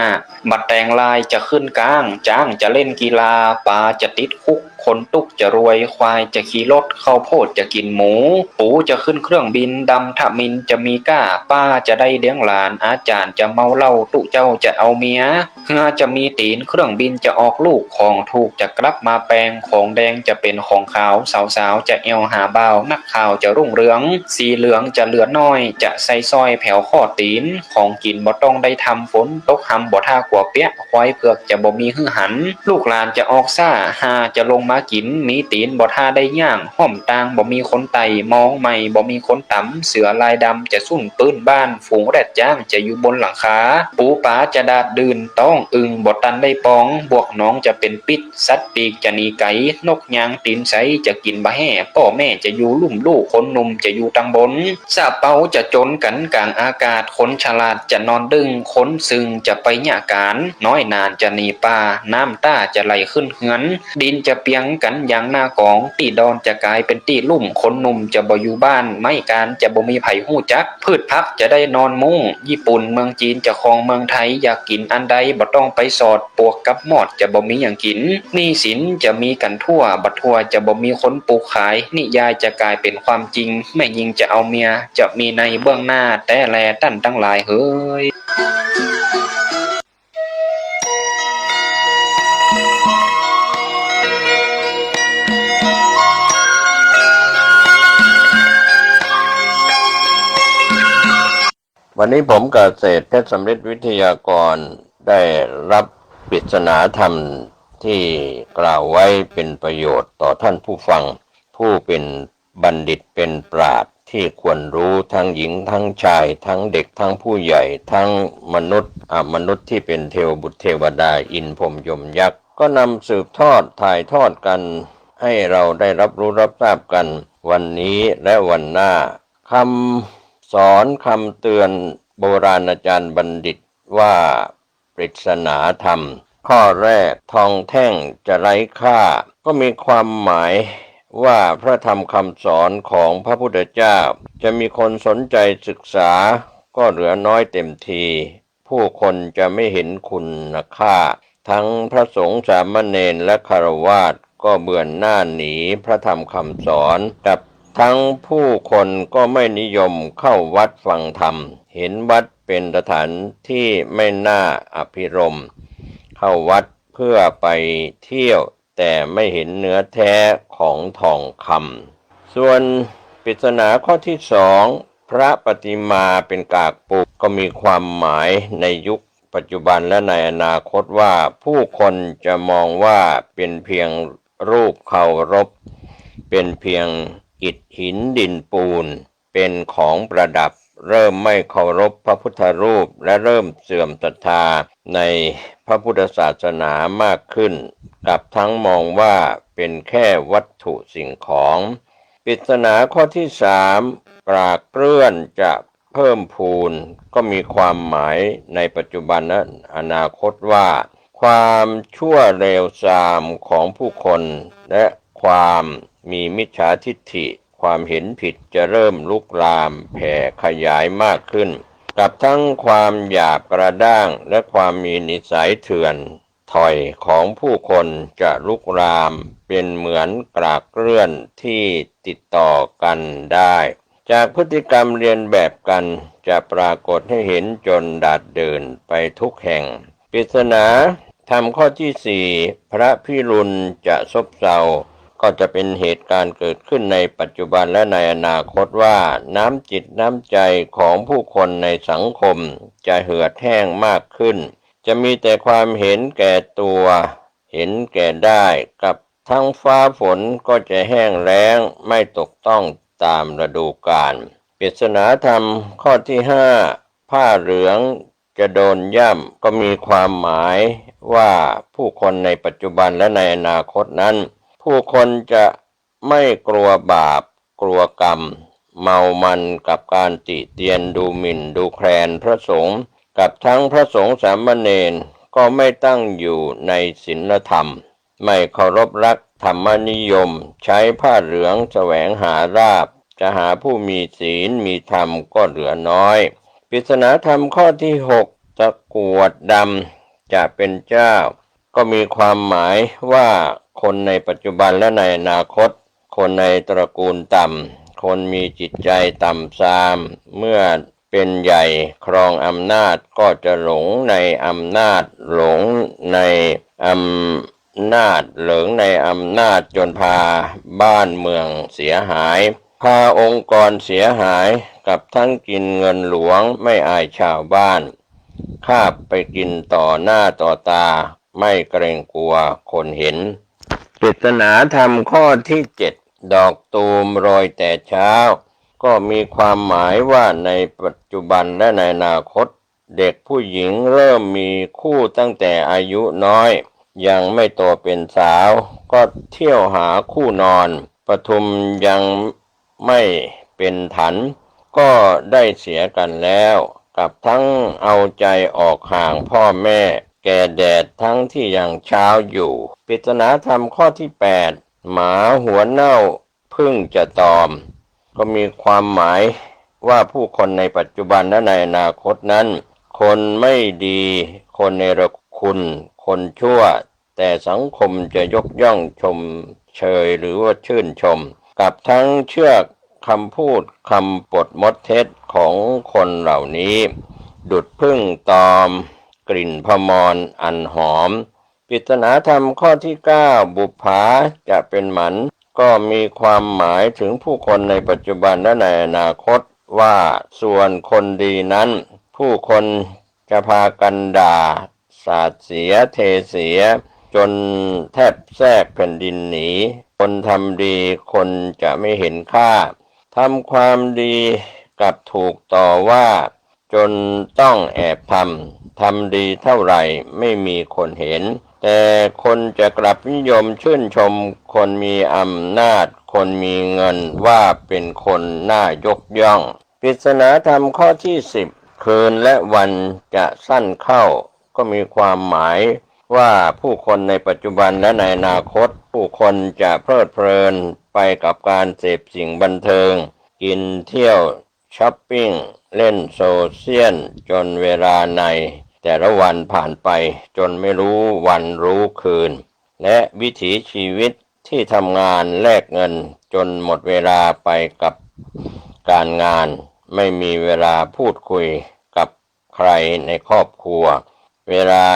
บัดแตงลายจะขึ้นก้างจ้างจะเล่นกีฬาปลาจะติดคุกคนตุกจะรวยควายจะขี่รถข้าวโพดจะกินหมูปูจะขึ้นเครื่องบินดำทมินจะมีก้าป้าจะได้เลี้ยงหลานอาจารย์จะเมาเหล้าตุเจ้าจะเอาเมียเฮือจะมีตีนเครื่องบินจะออกลูกของถูกจะกลับมาแปลงของแดงจะเป็นของขาวสาวๆจะเอวหาบ่าวนักข่าวจะรุ่งเรืองสีเหลืองจะเหลือน้อยจะใส่ซอยแผ่วข้อตีนของกินบ่ต้องได้ทำฝนตกหำบ่ท่ากว่าเปี้ยควายเผือกจะบ่มีหื้อหันลูกหลานจะออกซ่าหาจะลงมากินมีตีนบ่ท่าได้ย่างห้อมตางบ่มีคนไต่มองใหม่บ่มีคนต่ำเสือลายดำจะสุ่นปื้นบ้านฝูงแรดจ้างจะอยู่บนหลังคาปูป๋าจะดาดดื่นต้องอึงบ่ตันได้ปองบวกน้องจะเป็นปิดสัตว์ปีกจะหนีไก่นกยางตีนใสจะกินบะแห่พ่อแม่จะอยู่ลุ่มลูกคนหนุ่มจะอยู่ตังบนซาเปาจะจนกันกลางอากาศคนฉลาดจะนอนดึงคนซึงจะไปหยาการน้อยนานจะหนีป่าน้ำต้าจะไหลขึ้นเหือนดินจะเปียง งกันอย่างหน้ากองตีดอนจะกลายเป็นตีลุ่มคนหนุ่มจะบ่อยู่บ้านไม่การจะบ่มีไผฮู้จักพืชพักจะได้นอนมุ้งญี่ปุ่นเมืองจีนจะครองเมืองไทยอยากกินอันใดบ่ต้องไปสอดปวกกับหมอดจะบ่มีอย่างกินหนี้สินจะมีกันทั่วบัดทั่วจะบ่มีคนปลูกขายนิยายจะกลายเป็นความจริงแม่ยิงจะเอาเมียจะมีในเบื้องหน้าแต่แลตั้นทั้งหลายเฮ้ยวันนี้ผมเกษตรเพชรสำริดวิทยากรได้รับปริศนาธรรมที่กล่าวไว้เป็นประโยชน์ต่อท่านผู้ฟังผู้เป็นบัณฑิตเป็นปราชญ์ที่ควรรู้ทั้งหญิงทั้งชายทั้งเด็กทั้งผู้ใหญ่ทั้งมนุษย์ที่เป็นเทวบุตรเทวดาอินพรหมยมยักษ์ก็นำสืบทอดถ่ายทอดกันให้เราได้รับรู้รับทราบกันวันนี้และวันหน้าคำสอนคำเตือนโบราณอาจารย์บัณฑิตว่าปริศนาธรรมข้อแรกทองแท่งจะไร้ค่าก็มีความหมายว่าพระธรรมคำสอนของพระพุทธเจ้าจะมีคนสนใจศึกษาก็เหลือน้อยเต็มทีผู้คนจะไม่เห็นคุณค่าทั้งพระสงฆ์สามเณรและฆราวาสก็เบื่อหน้าหนีพระธรรมคำสอนกับทั้งผู้คนก็ไม่นิยมเข้าวัดฟังธรรมเห็นวัดเป็นสถานที่ไม่น่าอภิรมย์เข้าวัดเพื่อไปเที่ยวแต่ไม่เห็นเนื้อแท้ของทองคำส่วนปริศนาข้อที่สองพระปฏิมาเป็นกากปุกก็มีความหมายในยุคปัจจุบันและในอนาคตว่าผู้คนจะมองว่าเป็นเพียงรูปเคารพเป็นเพียงอิฐหินดินปูนเป็นของประดับเริ่มไม่เคารพพระพุทธรูปและเริ่มเสื่อมศรัทธาในพระพุทธศาสนามากขึ้นกับทั้งมองว่าเป็นแค่วัตถุสิ่งของปริศนาข้อที่สามกรากเกลื่อนจะเพิ่มพูนก็มีความหมายในปัจจุบันและอนาคตว่าความชั่วเลวทรามของผู้คนและความมีมิจฉาทิฏฐิความเห็นผิดจะเริ่มลุกลามแผ่ขยายมากขึ้นกับทั้งความหยาบกระด้างและความมีนิสัยเถื่อนถอยของผู้คนจะลุกลามเป็นเหมือนกรากเกลื่อนที่ติดต่อกันได้จากพฤติกรรมเรียนแบบกันจะปรากฏให้เห็นจนดาดเดินไปทุกแห่งปริศนาธรรมข้อที่สี่พระพิรุณจะซบเซาก็จะเป็นเหตุการณ์เกิดขึ้นในปัจจุบันและในอนาคตว่าน้ำจิตน้ำใจของผู้คนในสังคมจะเหือดแห้งมากขึ้นจะมีแต่ความเห็นแก่ตัวเห็นแก่ได้กับทั้งฟ้าฝนก็จะแห้งแล้งไม่ตกต้องตามฤดูกาลปริศนาธรรมข้อที่ห้าผ้าเหลืองจะโดนย่ำก็มีความหมายว่าผู้คนในปัจจุบันและในอนาคตนั้นผู้คนจะไม่กลัวบาปกลัวกรรมเมามันกับการติเตียนดูหมิ่นดูแคลนพระสงฆ์กับทั้งพระสงฆ์สามเณรก็ไม่ตั้งอยู่ในศีลธรรมไม่เคารพรักธรรมนิยมใช้ผ้าเหลืองแสวงหาลาภจะหาผู้มีศีลมีธรรมก็เหลือน้อยปริศนาธรรมข้อที่หกตะกรวดดำจะเป็นเจ้าก็มีความหมายว่าคนในปัจจุบันและในอนาคตคนในตระกูลต่ำคนมีจิตใจต่ำทรามเมื่อเป็นใหญ่ครองอำนาจก็จะหลงในอำนาจหลงในอำนาจเหลิงในอำนาจจนพาบ้านเมืองเสียหายพาองค์กรเสียหายกับทั้งกินเงินหลวงไม่อายชาวบ้านคาบไปกินต่อหน้าต่อตาไม่เกรงกลัวคนเห็นปริศนาธรรมข้อที่เจ็ดดอกตูมโรยแต่เช้าก็มีความหมายว่าในปัจจุบันและในอนาคตเด็กผู้หญิงเริ่มมีคู่ตั้งแต่อายุน้อยยังไม่โตเป็นสาวก็เที่ยวหาคู่นอนปทุมยังไม่เป็นถันก็ได้เสียกันแล้วกับทั้งเอาใจออกห่างพ่อแม่ แก่แดดทั้งที่ยังเช้าอยู่ปริศนาธรรมข้อที่8หมาหัวเน่าพึ่งจะตอมก็มีความหมายว่าผู้คนในปัจจุบันและในอนาคตนั้นคนไม่ดีคนเนรคุณคนชั่วแต่สังคมจะยกย่องชมเชยหรือว่าชื่นชมกับทั้งเชื่อคำพูดคำปดมดเท็จของคนเหล่านี้ดุจพึ่งตอมกลิ่นพมรอันหอมปริศนาธรรมข้อที่9บุปผาจะเป็นหมันก็มีความหมายถึงผู้คนในปัจจุบันและในอนาคตว่าส่วนคนดีนั้นผู้คนจะพากันด่าสาดเสียเทเสียจนแทบแทรกแผ่นดินหนีคนทำดีคนจะไม่เห็นค่าทำความดีกับถูกต่อว่าจนต้องแอบทำดีเท่าไหร่ไม่มีคนเห็นแต่คนจะกลับนิยมชื่นชมคนมีอำนาจคนมีเงินว่าเป็นคนน่ายกย่องปริศนาธรรมข้อที่10คืนและวันจะสั้นเข้าก็มีความหมายว่าผู้คนในปัจจุบันและในอนาคตผู้คนจะเพลิดเพลินไปกับการเสพสิ่งบันเทิงกินเที่ยวช้อปปิ้งเล่นโซเชียลจนเวลาในแต่ละวันผ่านไปจนไม่รู้วันรู้คืนและวิถีชีวิตที่ทำงานแลกเงินจนหมดเวลาไปกับการงานไม่มีเวลาพูดคุยกับใครในครอบครัวเวลา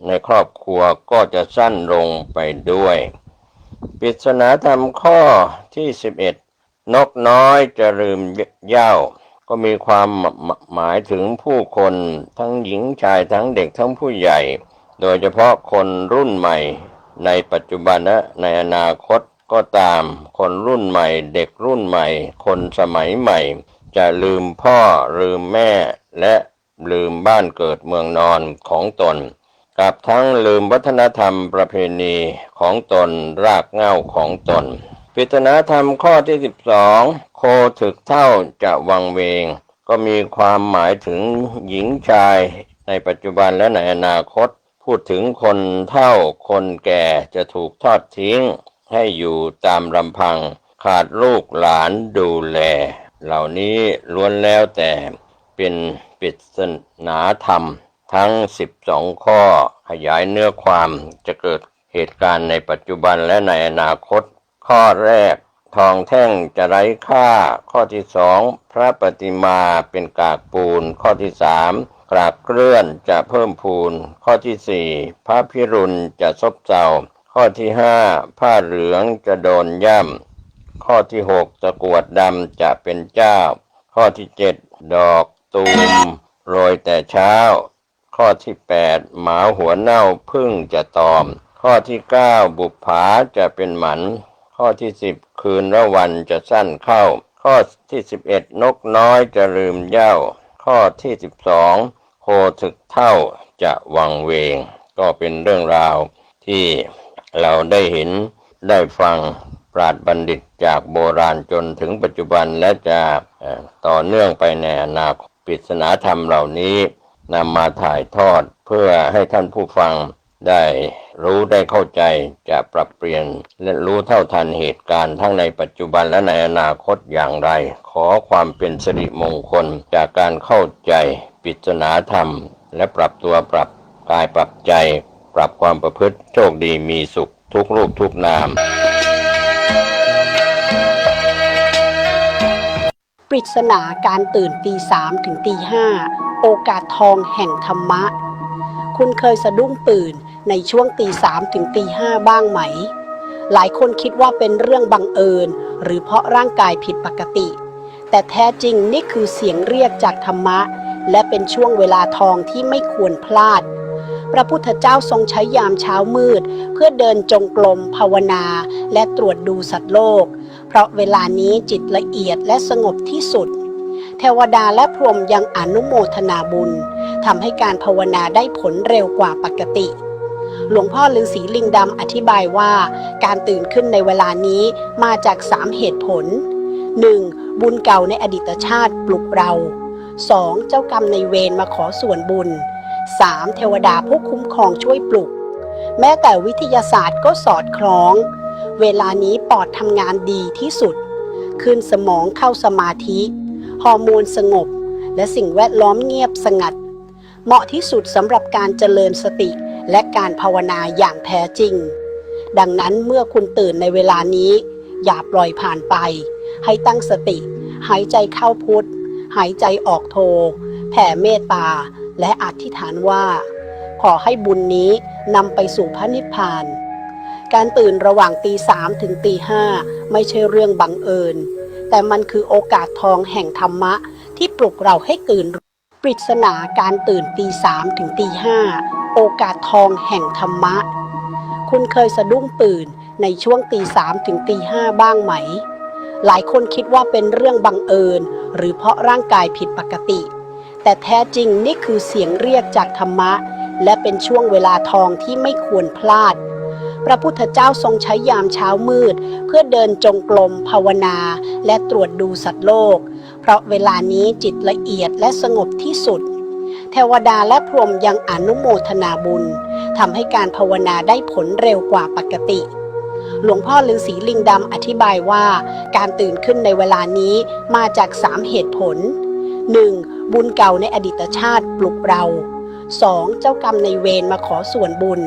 ในครอบครัวก็จะสั้นลงไปด้วยปริศนาธรรมข้อที่11นกน้อยจะลืมเหย้าก็มีความหมายถึงผู้คนทั้งหญิงชายทั้งเด็กทั้งผู้ใหญ่โดยเฉพาะคนรุ่นใหม่ในปัจจุบันและในอนาคตก็ตามคนรุ่นใหม่เด็กรุ่นใหม่คนสมัยใหม่จะลืมพ่อลืมแม่และลืมบ้านเกิดเมืองนอนของตนกับทั้งลืมวัฒนธรรมประเพณีของตนรากเหง้าของตนปริศนาธรรมข้อที่12โคถึกเท่าจะวังเวงก็มีความหมายถึงหญิงชายในปัจจุบันและในอนาคตพูดถึงคนเฒ่าคนแก่จะถูกทอดทิ้งให้อยู่ตามลำพังขาดลูกหลานดูแลเหล่านี้ล้วนแล้วแต่เป็นปริศนาธรรมทั้ง12ข้อขยายเนื้อความจะเกิดเหตุการณ์ในปัจจุบันและในอนาคตข้อแรกทองแท่งจะไร้ค่าข้อที่2พระปฏิมาเป็นกากปูนข้อที่3กรากเกลื่อนจะเพิ่มพูนข้อที่4พระพิรุณจะซบเซาข้อที่5ผ้าเหลืองจะโดนย่ำข้อที่6ตะกรวดดำจะเป็นเจ้าข้อที่7ดอกตูมโรยแต่เช้าข้อที่8หมาหัวเน่าพึ่งจะตอมข้อที่9บุปผาจะเป็นหมันข้อที่10คืนและวันจะสั้นเข้าข้อที่11นกน้อยจะลืมเหย้าข้อที่12โคถึกเท่าจะวังเวงก็เป็นเรื่องราวที่เราได้เห็นได้ฟังปราชญ์บัณฑิตจากโบราณจนถึงปัจจุบันและจะต่อเนื่องไปในอนาคตปริศนาธรรมเหล่านี้นำมาถ่ายทอดเพื่อให้ท่านผู้ฟังได้รู้ได้เข้าใจจะปรับเปลี่ยนและรู้เท่าทันเหตุการณ์ทั้งในปัจจุบันและในอนาคตอย่างไรขอความเป็นสิริมงคลจากการเข้าใจปริศนาธรรมและปรับตัวปรับกายปรับใจปรับความประพฤติโชคดีมีสุขทุกรูปทุกนามปริศนาการตื่นตี3ถึงตี5โอกาสทองแห่งธรรมะคุณเคยสะดุ้งตื่นในช่วงตี3ถึงตี5บ้างไหมหลายคนคิดว่าเป็นเรื่องบังเอิญหรือเพราะร่างกายผิดปกติแต่แท้จริงนี่คือเสียงเรียกจากธรรมะและเป็นช่วงเวลาทองที่ไม่ควรพลาดพระพุทธเจ้าทรงใช้ยามเช้ามืดเพื่อเดินจงกรมภาวนาและตรวจดูสัตว์โลกเพราะเวลานี้จิตละเอียดและสงบที่สุดเทวดาและพรหมยังอนุโมทนาบุญทำให้การภาวนาได้ผลเร็วกว่าปกติหลวงพ่อฤาษีลิงดำอธิบายว่าการตื่นขึ้นในเวลานี้มาจาก3เหตุผล 1. บุญเก่าในอดีตชาติปลุกเรา 2. เจ้ากรรมในเวรมาขอส่วนบุญ 3. เทวดาผู้คุ้มครองช่วยปลุกแม้แต่วิทยาศาสตร์ก็สอดคล้องเวลานี้ปอดทำงานดีที่สุดขึ้นสมองเข้าสมาธิฮอร์โมนสงบและสิ่งแวดล้อมเงียบสงัดเหมาะที่สุดสำหรับการเจริญสติและการภาวนาอย่างแท้จริงดังนั้นเมื่อคุณตื่นในเวลานี้อย่าปล่อยผ่านไปให้ตั้งสติหายใจเข้าพุทหายใจออกโทแผ่เมตตาและอธิษฐานว่าขอให้บุญนี้นำไปสู่พระนิพพานการตื่นระหว่างตี 3 ถึงตี 5ไม่ใช่เรื่องบังเอิญแต่มันคือโอกาสทองแห่งธรรมะที่ปลุกเราให้ตื่นปริศนาการตื่นตี 3 ถึงตี 5โอกาสทองแห่งธรรมะคุณเคยสะดุ้งตื่นในช่วงตี 3 ถึงตี 5บ้างไหมหลายคนคิดว่าเป็นเรื่องบังเอิญหรือเพราะร่างกายผิดปกติแต่แท้จริงนี่คือเสียงเรียกจากธรรมะและเป็นช่วงเวลาทองที่ไม่ควรพลาดพระพุทธเจ้าทรงใช้ยามเช้ามืดเพื่อเดินจงกรมภาวนาและตรวจดูสัตว์โลกเพราะเวลานี้จิตละเอียดและสงบที่สุดเทวดาและพรหมยังอนุโมทนาบุญทำให้การภาวนาได้ผลเร็วกว่าปกติหลวงพ่อฤาษีลิงดำอธิบายว่าการตื่นขึ้นในเวลานี้มาจาก3เหตุผล 1. บุญเก่าในอดีตชาติปลุกเรา 2. เจ้ากรรมในเวรมาขอส่วนบุญ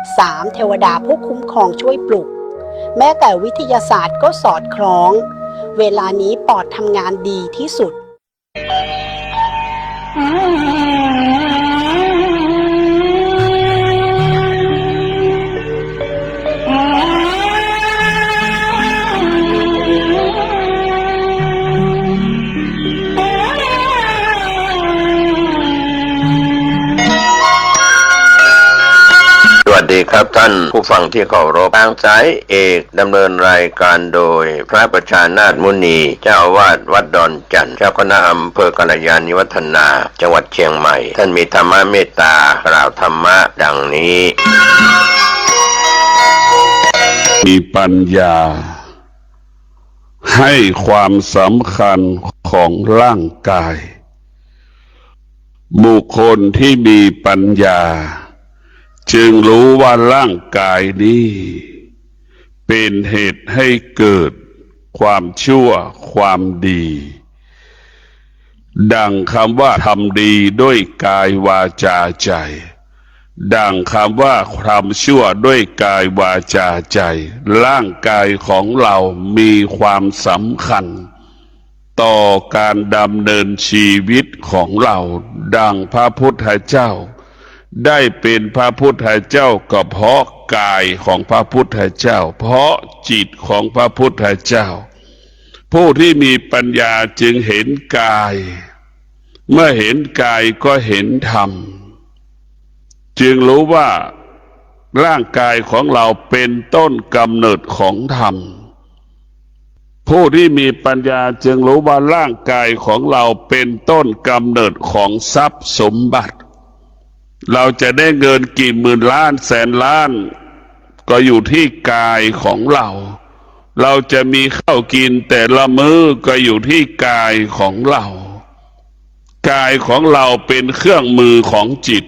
3. เทวดาผู้คุ้มครองช่วยปลุกแม้แต่วิทยาศาสตร์ก็สอดคล้องเวลานี้ปอดทำงานดีที่สุดสวัสดีครับท่านผู้ฟังที่เคารพทางสายเอกดำเนินรายการโดยพระประชานาถมุนีเจ้าอาวาสวัดดอนจันทร์เจ้าคณะอำเภอกัลยาณิวัฒนาจังหวัดเชียงใหม่ท่านมีธรรมะเมตตากล่าวธรรมะดังนี้มีปัญญาให้ความสำคัญของร่างกายบุคคลที่มีปัญญาจึงรู้ว่าร่างกายนี้เป็นเหตุให้เกิดความชั่วความดีดังคำว่าทำดีด้วยกายวาจาใจดังคำว่าทำชั่วด้วยกายวาจาใจร่างกายของเรามีความสำคัญต่อการดำเนินชีวิตของเราดังพระพุทธเจ้าได้เป็นพระพุทธเจ้าก็เพราะกายของพระพุทธเจ้าเพราะจิตของพระพุทธเจ้าผู้ที่มีปัญญาจึงเห็นกายเมื่อเห็นกายก็เห็นธรรมจึงรู้ว่าร่างกายของเราเป็นต้นกำเนิดของธรรมผู้ที่มีปัญญาจึงรู้ว่าร่างกายของเราเป็นต้นกำเนิดของทรัพย์สมบัติเราจะได้เงินกี่หมื่นล้านแสนล้านก็อยู่ที่กายของเราเราจะมีข้าวกินแต่ละมื้อก็อยู่ที่กายของเรากายของเราเป็นเครื่องมือของจิต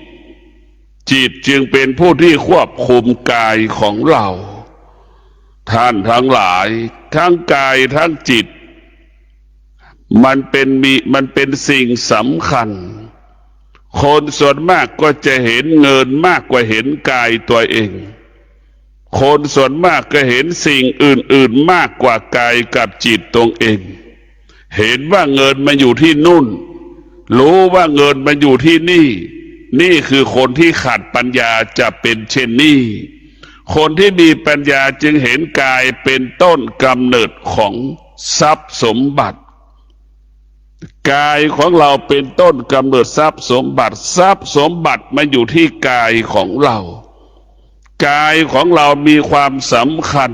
จิตจึงเป็นผู้ที่ควบคุมกายของเราท่านทั้งหลายทั้งกายทั้งจิตมันเป็นสิ่งสำคัญคนส่วนมากก็จะเห็นเงินมากกว่าเห็นกายตัวเองคนส่วนมากก็เห็นสิ่งอื่นๆมากกว่ากายกับจิตตรงเองเห็นว่าเงินมันอยู่ที่นู่นรู้ว่าเงินมันอยู่ที่นี่นี่คือคนที่ขาดปัญญาจะเป็นเช่นนี้คนที่มีปัญญาจึงเห็นกายเป็นต้นกำเนิดของทรัพย์สมบัติกายของเราเป็นต้นกำเนิดทรัพย์สมบัติทรัพย์สมบัติมันอยู่ที่กายของเรากายของเรามีความสำคัญ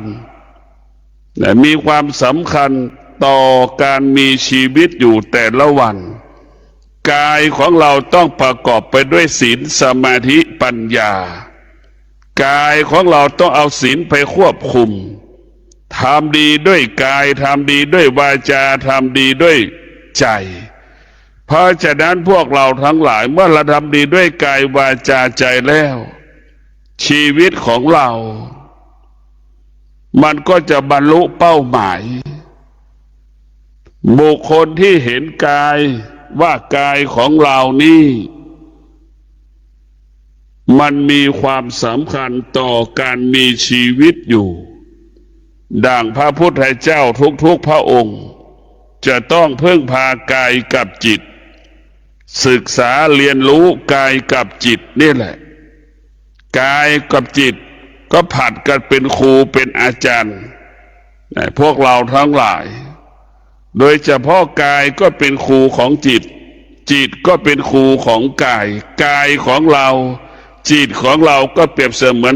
มีความสำคัญต่อการมีชีวิตอยู่แต่ละวันกายของเราต้องประกอบไปด้วยศีลสมาธิปัญญากายของเราต้องเอาศีลไปควบคุมทำดีด้วยกายทำดีด้วยวาจาทำดีด้วยใจ เพราะฉะนั้นพวกเราทั้งหลายเมื่อเราทำดีด้วยกายวาจาใจแล้วชีวิตของเรามันก็จะบรรลุเป้าหมายบุคคลที่เห็นกายว่ากายของเรานี่มันมีความสำคัญต่อการมีชีวิตอยู่ดังพระพุทธเจ้าทุกๆพระองค์จะต้องพึ่งพากายกับจิตศึกษาเรียนรู้กายกับจิตนี่แหละกายกับจิตก็ผัดกันเป็นครูเป็นอาจารย์พวกเราทั้งหลายโดยเฉพาะกายก็เป็นครูของจิตจิตก็เป็นครูของกายกายของเราจิตของเราก็เปรียบเสมือ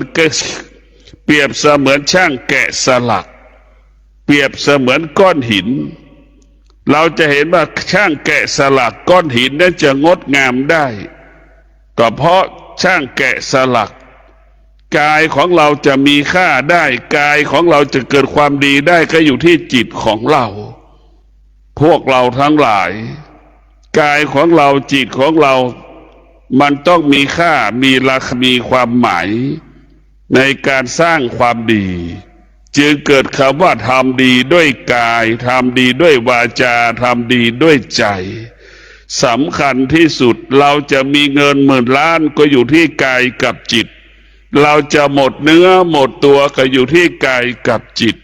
นช่างแกะสลักเปรียบเสมือนก้อนหินเราจะเห็นว่าช่างแกะสลักก้อนหินนั้นจะงดงามได้ก็เพราะช่างแกะสลักกายของเราจะมีค่าได้กายของเราจะเกิดความดีได้ก็อยู่ที่จิตของเราพวกเราทั้งหลายกายของเราจิตของเรามันต้องมีค่ามีราคามีความหมายในการสร้างความดีจึงเกิดคำว่าทำดีด้วยกายทำดีด้วยวาจาทำดีด้วยใจสำคัญที่สุดเราจะมีเงิน10,000 ล้านก็อยู่ที่กายกับจิตเราจะหมดเนื้อหมดตัวก็อยู่ที่กายกับจิต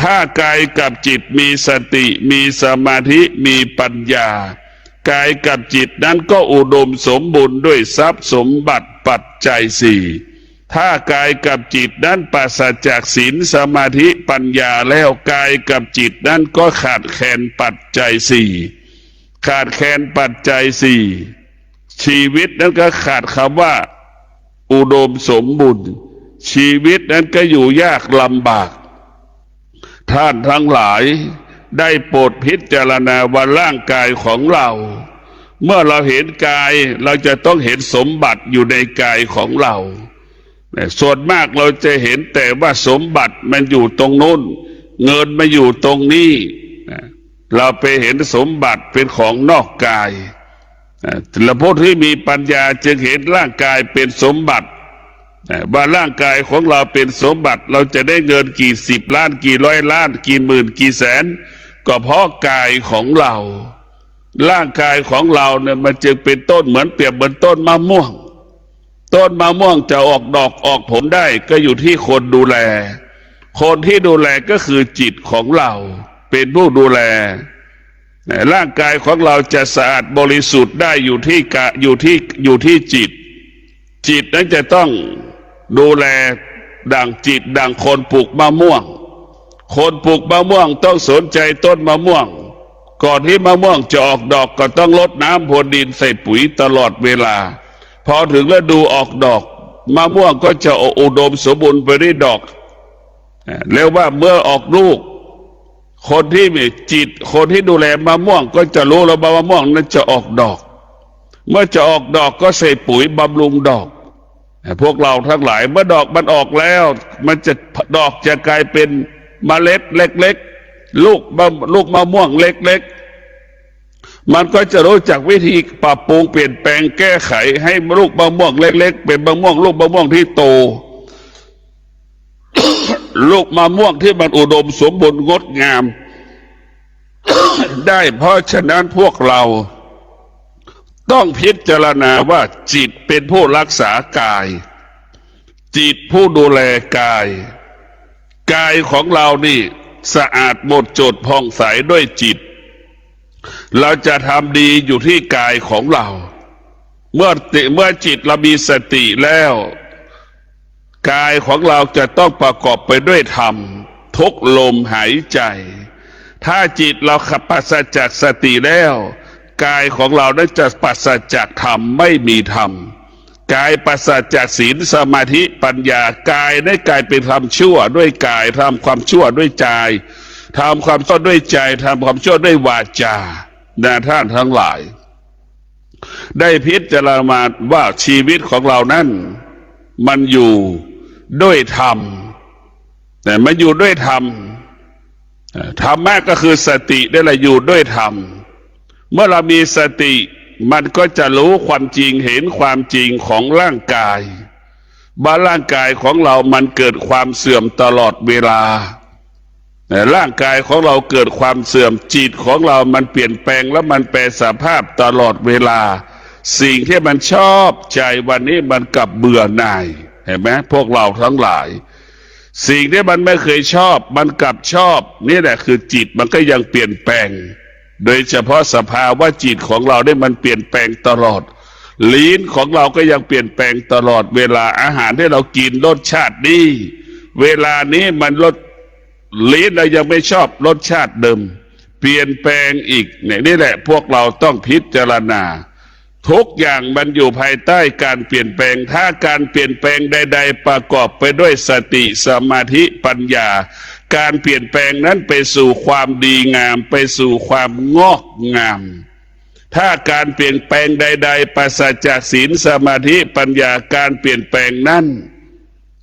ถ้ากายกับจิตมีสติมีสมาธิมีปัญญากายกับจิตนั้นก็อุดมสมบูรณ์ด้วยทรัพย์สมบัติปัจจัยสี่ถ้ากายกับจิตนั้นปราศจากศีลสมาธิปัญญาแล้วกายกับจิตนั้นก็ขาดแคลนปัจจัยสี่ขาดแคลนปัจจัยสี่ชีวิตนั้นก็ขาดคำว่าอุดมสมบูรณ์ชีวิตนั้นก็อยู่ยากลำบากท่านทั้งหลายได้โปรดพิจารณาว่าร่างกายของเราเมื่อเราเห็นกายเราจะต้องเห็นสมบัติอยู่ในกายของเราส่วนมากเราจะเห็นแต่ว่าสมบัติมันอยู่ตรงโน้นเงินมาอยู่ตรงนี้เราไปเห็นสมบัติเป็นของนอกกายและผู้ที่มีปัญญาจึงเห็นร่างกายเป็นสมบัติว่าร่างกายของเราเป็นสมบัติเราจะได้เงินกี่10 ล้านกี่100 ล้านกี่หมื่นกี่แสนก็เพราะกายของเราร่างกายของเราเนี่ยมันจึงเป็นต้นเหมือนเปรียบเหมือนต้นมะม่วงต้นมะม่วงจะออกดอกออกผลได้ก็อยู่ที่คนดูแลคนที่ดูแลก็คือจิตของเราเป็นผู้ดูแลร่างกายของเราจะสะอาดบริสุทธิ์ได้อยู่ที่จิตจิตนั้นจะต้องดูแลดังจิตดังคนปลูกมะม่วงคนปลูกมะม่วงต้องสนใจต้นมะม่วงก่อนที่มะม่วงจะออกดอกก็ต้องรดน้ำพรวนดินใส่ปุ๋ยตลอดเวลาพอถึงฤดูออกดอกมะม่วงก็จะอุดมสมบูรณ์ไปด้วยดอกแล้วว่าเมื่อออกลูกคนที่มีจิตคนที่ดูแลมะม่วงก็จะรู้แล้วว่ามะม่วงนั้นจะออกดอกเมื่อจะออกดอกก็ใส่ปุ๋ยบำรุงดอกพวกเราทั้งหลายเมื่อดอกมันออกแล้วมันจะดอกจะกลายเป็นเมล็ดเล็กๆลูกมะม่วงเล็กๆมันก็จะรู้จักวิธีปรับปรุงเปลี่ยนแปลงแก้ไขให้ลูกมะม่วงเล็กๆเป็นมะม่วงลูกมะม่วงที่โต ลูกมะม่วงที่มันอุดมสมบูรณ์งดงาม ได้เพราะฉะนั้นพวกเราต้องพิจารณาว่าจิตเป็นผู้รักษากายจิตผู้ดูแลกายกายของเรานี่สะอาดหมดจดผ่องใสด้วยจิตเราจะทำดีอยู่ที่กายของเราเมื่อจิตเรามีสติแล้วกายของเราจะต้องประกอบไปด้วยธรรมทุกลมหายใจถ้าจิตเราปราศจากสติแล้วกายของเรานั้นจะปราศจากธรรมไม่มีธรรมกายปราศจากศีลสมาธิปัญญากายได้กลายเป็นทำชั่วด้วยกายทำความชั่วด้วยใจทำความชั่วด้วยใจทำความชั่วด้วยวาจาท่านทั้งหลายได้พิจารณาว่าชีวิตของเรานั้นมันอยู่ด้วยธรรมแต่มันอยู่ด้วยธรรมธรรมะก็คือสติได้ละอยู่ด้วยธรรม เมื่อเรามีสติมันก็จะรู้ความจริงเห็นความจริงของร่างกายว่าร่างกายของเรามันเกิดความเสื่อมตลอดเวลาแต่ร่างกายของเราเกิดความเสื่อมจิตของเรามันเปลี่ยนแปลงแล้วมันแปรสภาพตลอดเวลาสิ่งที่มันชอบใจวันนี้มันกลับเบื่อหน่ายเห็นไหมพวกเราทั้งหลายสิ่งที่มันไม่เคยชอบมันกลับชอบนี่แหละคือจิตมันก็ยังเปลี่ยนแปลงโดยเฉพาะสภาวะจิตของเราได้มันเปลี่ยนแปลงตลอดลิ้นของเราก็ยังเปลี่ยนแปลงตลอดเวลาอาหารที่เรากินรสชาตินี้เวลานี้มันรสลิ้นเรายังไม่ชอบรสชาติเดิมเปลี่ยนแปลงอีกเนี่ยนี่แหละพวกเราต้องพิจารณาทุกอย่างมันอยู่ภายใต้การเปลี่ยนแปลงถ้าการเปลี่ยนแปลงใดๆประกอบไปด้วยสติสมาธิปัญญาการเปลี่ยนแปลงนั้นไปสู่ความดีงามไปสู่ความงอกงามถ้าการเปลี่ยนแปลงใดๆปราศจากศีลสมาธิปัญญาการเปลี่ยนแปลงนั้น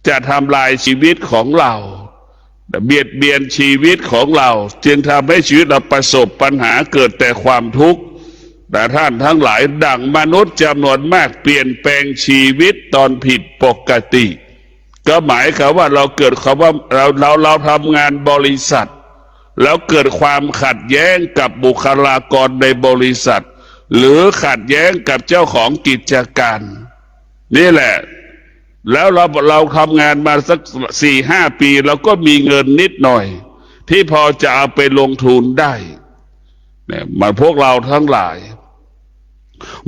จะทำลายชีวิตของเราเบียดเบียนชีวิตของเราจึงทำให้ชีวิตเราประสบปัญหาเกิดแต่ความทุกข์แต่ท่านทั้งหลายดั่งมนุษย์จำนวนมากเปลี่ยนแปลงชีวิตตอนผิดปกติก็หมายความว่าเราเกิดคำว่าเราทำงานบริษัทแล้วเกิดความขัดแย้งกับบุคลากรในบริษัทหรือขัดแย้งกับเจ้าของกิจการนี่แหละแล้วเราทำงานมาสัก4-5 ปีเราก็มีเงินนิดหน่อยที่พอจะเอาไปลงทุนได้เนี่ยมาพวกเราทั้งหลาย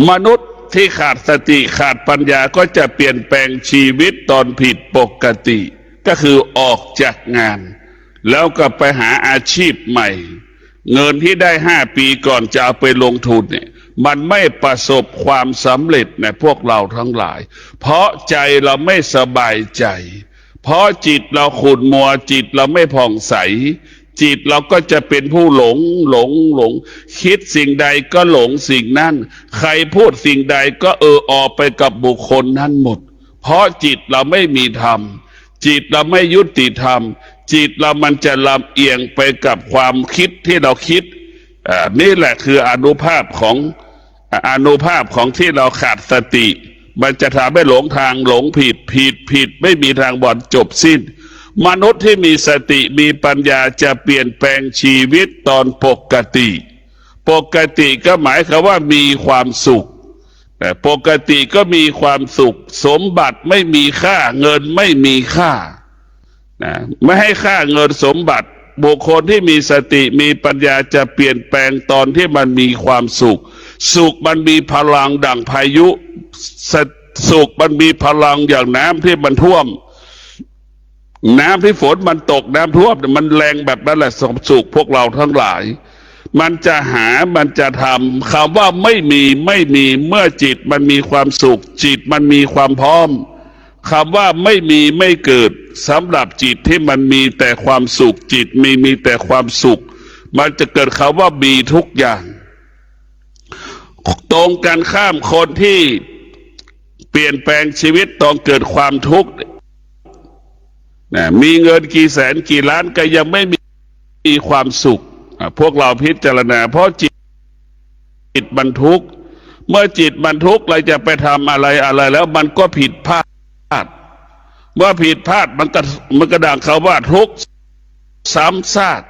มนุษย์ที่ขาดสติขาดปัญญาก็จะเปลี่ยนแปลงชีวิตตอนผิดปกติก็คือออกจากงานแล้วก็ไปหาอาชีพใหม่เงินที่ได้5 ปีก่อนจะเอาไปลงทุนเนี่ยมันไม่ประสบความสำเร็จในพวกเราทั้งหลายเพราะใจเราไม่สบายใจเพราะจิตเราขุ่นมัวจิตเราไม่ผ่องใสจิตเราก็จะเป็นผู้หลงคิดสิ่งใดก็หลงสิ่งนั้นใครพูดสิ่งใดก็ออกไปกับบุคคลนั้นหมดเพราะจิตเราไม่มีธรรมจิตเราไม่ยุติธรรมจิตเรามันจะลำเอียงไปกับความคิดที่เราคิดนี่แหละคืออานุภาพของที่เราขาดสติมันจะทำให้หลงทางหลงผิดไม่มีทางบ่อนจบสิ้นมนุษย์ที่มีสติมีปัญญาจะเปลี่ยนแปลงชีวิตตอนปกติก็หมายความว่ามีความสุขแต่ปกติก็มีความสุขสมบัติไม่มีค่าเงินไม่มีค่านะไม่ให้ค่าเงินสมบัติบุคคลที่มีสติมีปัญญาจะเปลี่ยนแปลงตอนที่มันมีความสุขมันมีพลังดั่งพายุสุขมันมีพลังอย่างน้ำที่มันท่วมน้ำที่ฝนมันตกน้ำท่วมมันแรงแบบนั้นแหละสุขพวกเราทั้งหลายมันจะทำคำว่าไม่มีเมื่อจิตมันมีความสุขจิตมันมีความพร้อมคำว่าไม่มีไม่เกิดสำหรับจิตที่มันมีแต่ความสุขจิตมีแต่ความสุขมันจะเกิดคำว่ามีทุกอย่างตรงกันข้ามคนที่เปลี่ยนแปลงชีวิตต้องเกิดความทุกข์มีเงินกี่แสนกี่ล้านก็ยังไม่มีความสุขพวกเราพิจารณาเพราะจิตมันทุกข์เมื่อจิตมันทุกข์เราจะไปทำอะไรแล้วมันก็ผิดพลาดเมื่อผิดพลาดมันก็ดังคำว่าทุกข์ซ้ำซาก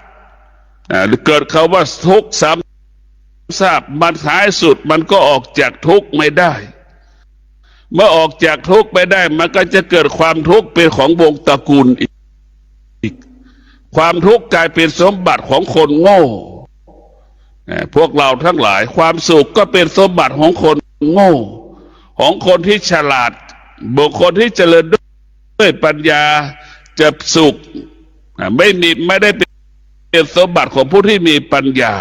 เกิดคำว่าทุกข์ซ้ำซากมันท้ายสุดมันก็ออกจากทุกข์ไม่ได้เมื่อออกจากทุกข์ไปได้มันก็จะเกิดความทุกข์เป็นของวงตระกูลอีกความทุกข์กลายเป็นสมบัติของคนโง่พวกเราทั้งหลายความสุขก็เป็นสมบัติของคนโง่ของคนที่ฉลาดบุคคลที่เจริญด้วยปัญญาจะสุขไม่ได้เป็นสมบัติของผู้ที่มีปัญญา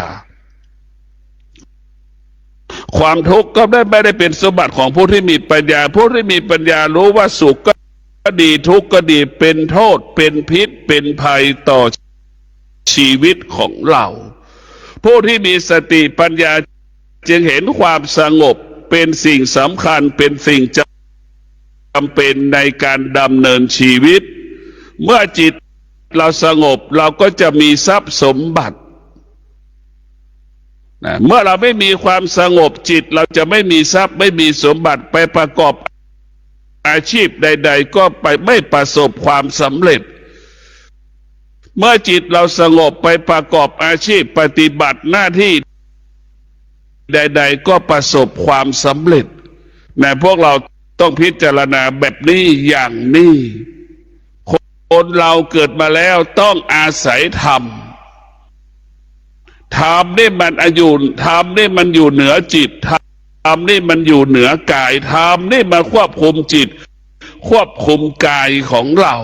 ความทุกข์ก็ไม่ได้เป็นสมบัติของผู้ที่มีปัญญาผู้ที่มีปัญญารู้ว่าสุขก็ดีทุกข์ก็ดีเป็นโทษเป็นพิษเป็นภัยต่อชีวิตของเราผู้ที่มีสติปัญญาจึงเห็นความสงบเป็นสิ่งสำคัญเป็นสิ่งจำเป็นในการดำเนินชีวิตเมื่อจิตเราสงบเราก็จะมีทรัพย์สมบัติ เมื่อเราไม่มีความสงบจิตเราจะไม่มีทรัพย์ไม่มีสมบัติไปประกอบอาชีพใดๆก็ไปไม่ประสบความสำเร็จเมื่อจิตเราสงบไปประกอบอาชีพปฏิบัติหน้าที่ใดๆก็ประสบความสำเร็จพวกเราต้องพิจารณาแบบนี้อย่างนี้คนเราเกิดมาแล้วต้องอาศัยธรรมธรรมนี่มันอยู่เหนือจิตธรรมนี่มันอยู่เหนือกายธรรมนี่มันควบคุมจิตควบคุมกายของเรา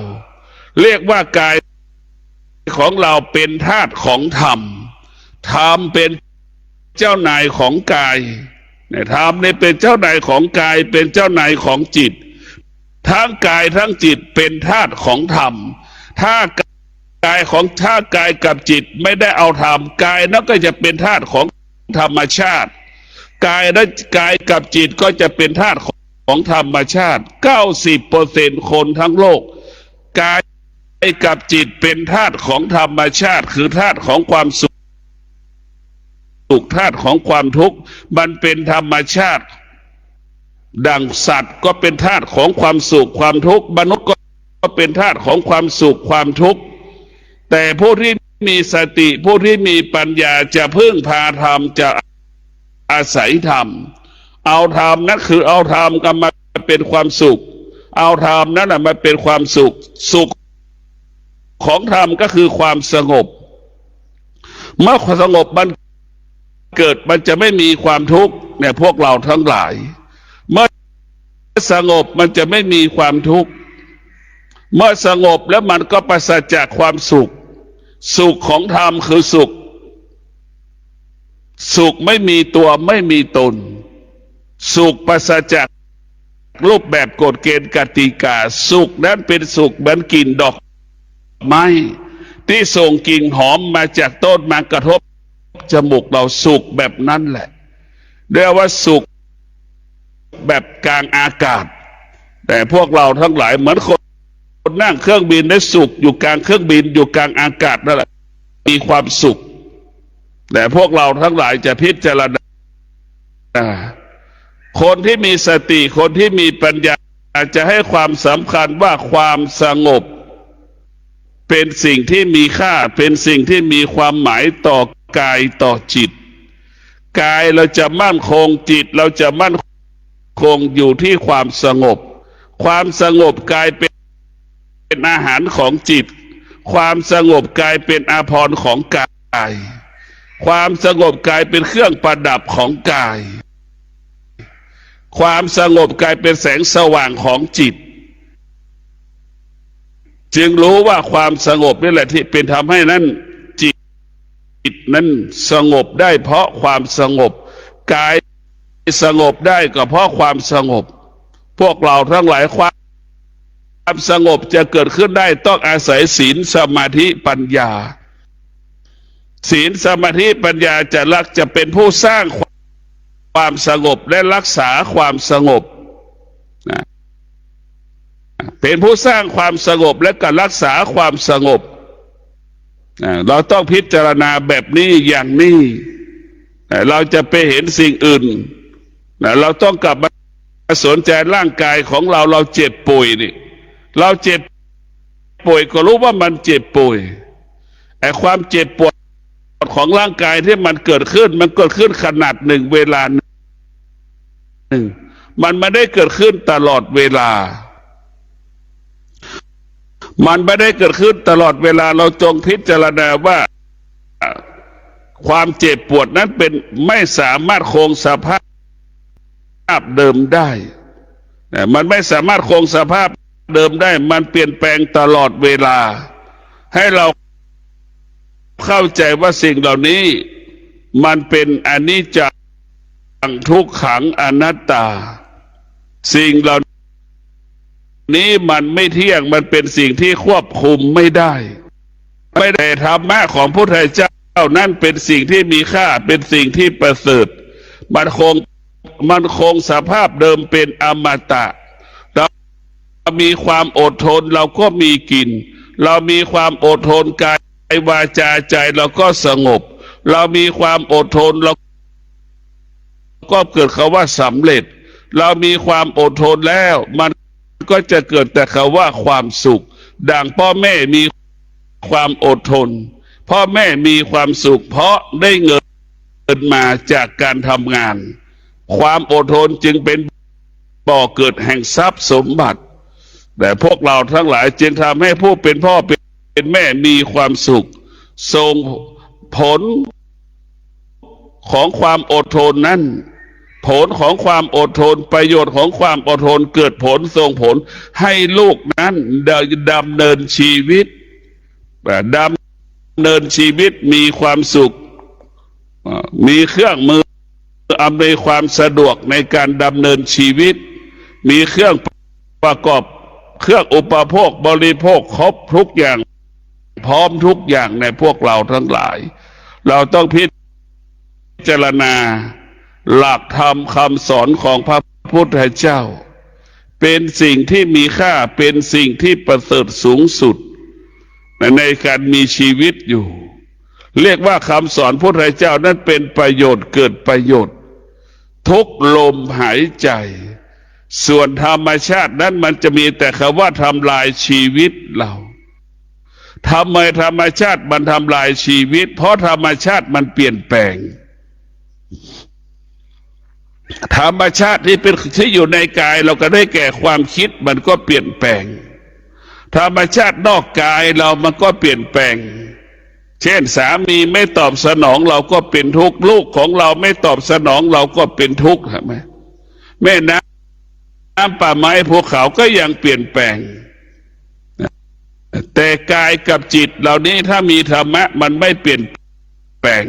เรียกว่ากายของเราเป็นธาตุของธรรมธรรมเป็นเจ้านายของกายธรรมนี่เป็นเจ้านายของกายเป็นเจ้านายของจิตทั้งกายทั้งจิตเป็นธาตุของธรรมถ้ากายกับจิตไม่ได้เอาธรรมกายนั่นก็จะเป็นธาตุของธรรมชาติกายกับจิตก็จะเป็นธาตุของธรรมชาติ 90% คนทั้งโลกกายกับจิตเป็นธาตุของธรรมชาติคือธาตุของความสุขธาตุของความทุกข์มันเป็นธรรมชาติดังสัตว์ก็เป็นธาตุของความสุขความทุกข์มนุษย์ก็เป็นธาตุของความสุขความทุกข์แต่ผู้ที่มีสติผู้ที่มีปัญญาจะพึ่งพาธรรมจะอาศัยธรรมเอาธรรมนั่นคือเอาธรรมก็มาเป็นความสุขเอาธรรมนั่นมาเป็นความสุขของธรรมก็คือความสงบเมื่อความสงบมันเกิดมันจะไม่มีความทุกข์พวกเราทั้งหลายเมื่อสงบมันจะไม่มีความทุกข์เมื่อสงบแล้วมันก็ปราศจากความสุขของธรรมคือสุขไม่มีตัวไม่มีตนสุขปราศจากรูปแบบกฎเกณฑ์กติกาสุขนั้นเป็นสุขเหมือนกลิ่นดอกไม้ที่ส่งกลิ่นหอมมาจากต้นมากระทบจมูกเราสุขแบบนั้นแหละเรียกว่าสุขแบบกลางอากาศแต่พวกเราทั้งหลายเหมือนคนนั่งเครื่องบินได้สุขอยู่กลางเครื่องบินอยู่กลางอากาศนั่นแหละมีความสุขแต่พวกเราทั้งหลายจะพิจารณาคนที่มีสติคนที่มีปัญญาจะให้ความสำคัญว่าความสงบเป็นสิ่งที่มีค่าเป็นสิ่งที่มีความหมายต่อกายต่อจิตกายเราจะมั่นคงจิตเราจะมั่นคงอยู่ที่ความสงบความสงบกายเป็นอาหารของจิตความสงบกายเป็นอาภรณ์ของกายความสงบกายเป็นเครื่องประดับของกายความสงบกายเป็นแสงสว่างของจิตจึงรู้ว่าความสงบนี่แหละที่เป็นทำให้นั้นจิตนั้นสงบได้เพราะความสงบกายสงบได้ก็เพราะความสงบพวกเราทั้งหลายความสงบจะเกิดขึ้นได้ต้องอาศัยศีลสมาธิปัญญาศีลสมาธิปัญญาจะเป็นผู้สร้างความสงบและรักษาความสงบเป็นผู้สร้างความสงบและก็รักษาความสงบเราต้องพิจารณาแบบนี้อย่างนี้เราจะไปเห็นสิ่งอื่นเราต้องกลับมาสนใจร่างกายของเราเจ็บป่วยนี่เราเจ็บป่วยก็รู้ว่ามันเจ็บป่วยไอ้ความเจ็บปวดของร่างกายที่มันเกิดขึ้นขนาดหนึ่งเวลาหนึ่งมันไม่ได้เกิดขึ้นตลอดเวลามันไม่ได้เกิดขึ้นตลอดเวลาเราจงพิจารณาว่าความเจ็บปวดนั้นไม่สามารถคงสภาพเดิมได้มันไม่สามารถคงสภาพเดิมได้มันเปลี่ยนแปลงตลอดเวลาให้เราเข้าใจว่าสิ่งเหล่านี้มันเป็นอนิจจังทุกขังอนัตตาสิ่งเหล่านี้มันไม่เที่ยงมันเป็นสิ่งที่ควบคุมไม่ได้ธรรมะของพระพุทธเจ้านั่นเป็นสิ่งที่มีค่าเป็นสิ่งที่ประเสริฐมันคงสภาพเดิมเป็นอมตะเรามีความอดทนเราก็มีกินเรามีความอดทนกายวาจาใจเราก็สงบเรามีความอดทนเรา ก็เกิดคำว่าสำเร็จเรามีความอดทนแล้วมันก็จะเกิดแต่คำว่าความสุขดังพ่อแม่มีความอดทนพ่อแม่มีความสุขเพราะได้เงินมาจากการทำงานความอดทนจึงเป็นบ่อเกิดแห่งทรัพย์สมบัติแต่พวกเราทั้งหลายจึงทำให้ผู้เป็นพ่อเป็นแม่มีความสุขส่งผลของความอดทนนั้นผลของความอดทนประโยชน์ของความอดทนเกิดผลส่งผลให้ลูกนั้นดำเนินชีวิตมีความสุขมีเครื่องมืออำนวยความสะดวกในการดำเนินชีวิตมีเครื่องประกอบเครื่องอุปโภคบริโภคครบทุกอย่างพร้อมทุกอย่างในพวกเราทั้งหลายเราต้องพิจารณาหลักธรรมคำสอนของพระพุทธเจ้าเป็นสิ่งที่มีค่าเป็นสิ่งที่ประเสริฐสูงสุดในการมีชีวิตอยู่เรียกว่าคำสอนพุทธเจ้านั้นเป็นประโยชน์เกิดประโยชน์ทุกลมหายใจส่วนธรรมชาตินั้นมันจะมีแต่คำว่าทำลายชีวิตเราทำไมธรรมชาติมันทำลายชีวิตเพราะธรรมชาติมันเปลี่ยนแปลงธรรมชาติที่อยู่ในกายเราก็ได้แก่ความคิดมันก็เปลี่ยนแปลงธรรมชาตินอกกายเรามันก็เปลี่ยนแปลงเช่นสามีไม่ตอบสนองเราก็เป็นทุกข์ลูกของเราไม่ตอบสนองเราก็เป็นทุกข์ใช่ไหมแม่น้ำป่าไม้ภูเขาก็ยังเปลี่ยนแปลงแต่กายกับจิตเหล่านี้ถ้ามีธรรมะมันไม่เปลี่ยนแปลง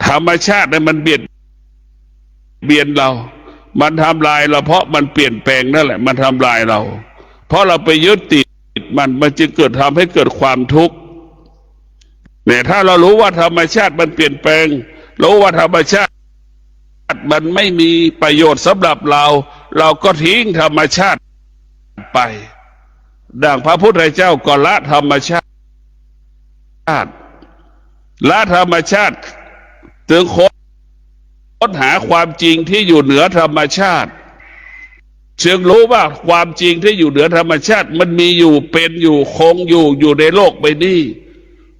ธรรมชาติเนี่ยมันเบียนเรามันทำลายเราเพราะมันเปลี่ยนแปลงนั่นแหละมันทำลายเราเพราะเราไปยึดติดมันจึงเกิดทำให้เกิดความทุกข์เนี่ยถ้าเรารู้ว่าธรรมชาติมันเปลี่ยนแปลงรู้ว่าธรรมชาติมันไม่มีประโยชน์สำหรับเราก็ทิ้งธรรมชาติไปดังพระพุทธเจ้าก็ละธรรมชาติถึงค้นหาความจริงที่อยู่เหนือธรรมชาติจึงรู้ว่าความจริงที่อยู่เหนือธรรมชาติมันมีอยู่เป็นอยู่คงอยู่ในโลกใบนี้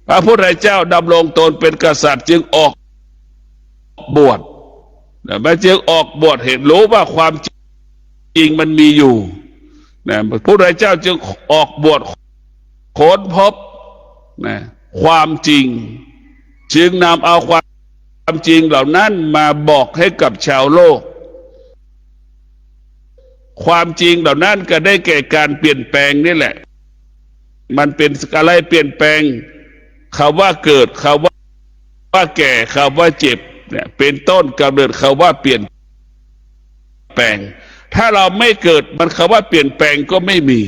พระพุทธเจ้าดำรงตนเป็นกษัตริย์จึงออกบวชมาจึงออกบวชเห็นรู้ว่าความจริงมันมีอยู่พระพุทธเจ้าจึงออกบวชค้นพบความจริงจึงนำเอาความจริงเหล่านั้นมาบอกให้กับชาวโลกความจริงเหล่านั้นก็ได้แก่การเปลี่ยนแปลงนี่แหละมันเป็นอะไรเปลี่ยนแปลงคำว่าเกิดคำว่าแก่คำว่าเจ็บเนี่ยเป็นต้นกำเนิดคำว่าเปลี่ยนแปลงถ้าเราไม่เกิดมันคำว่าเปลี่ยนแปลงก็ไม่มี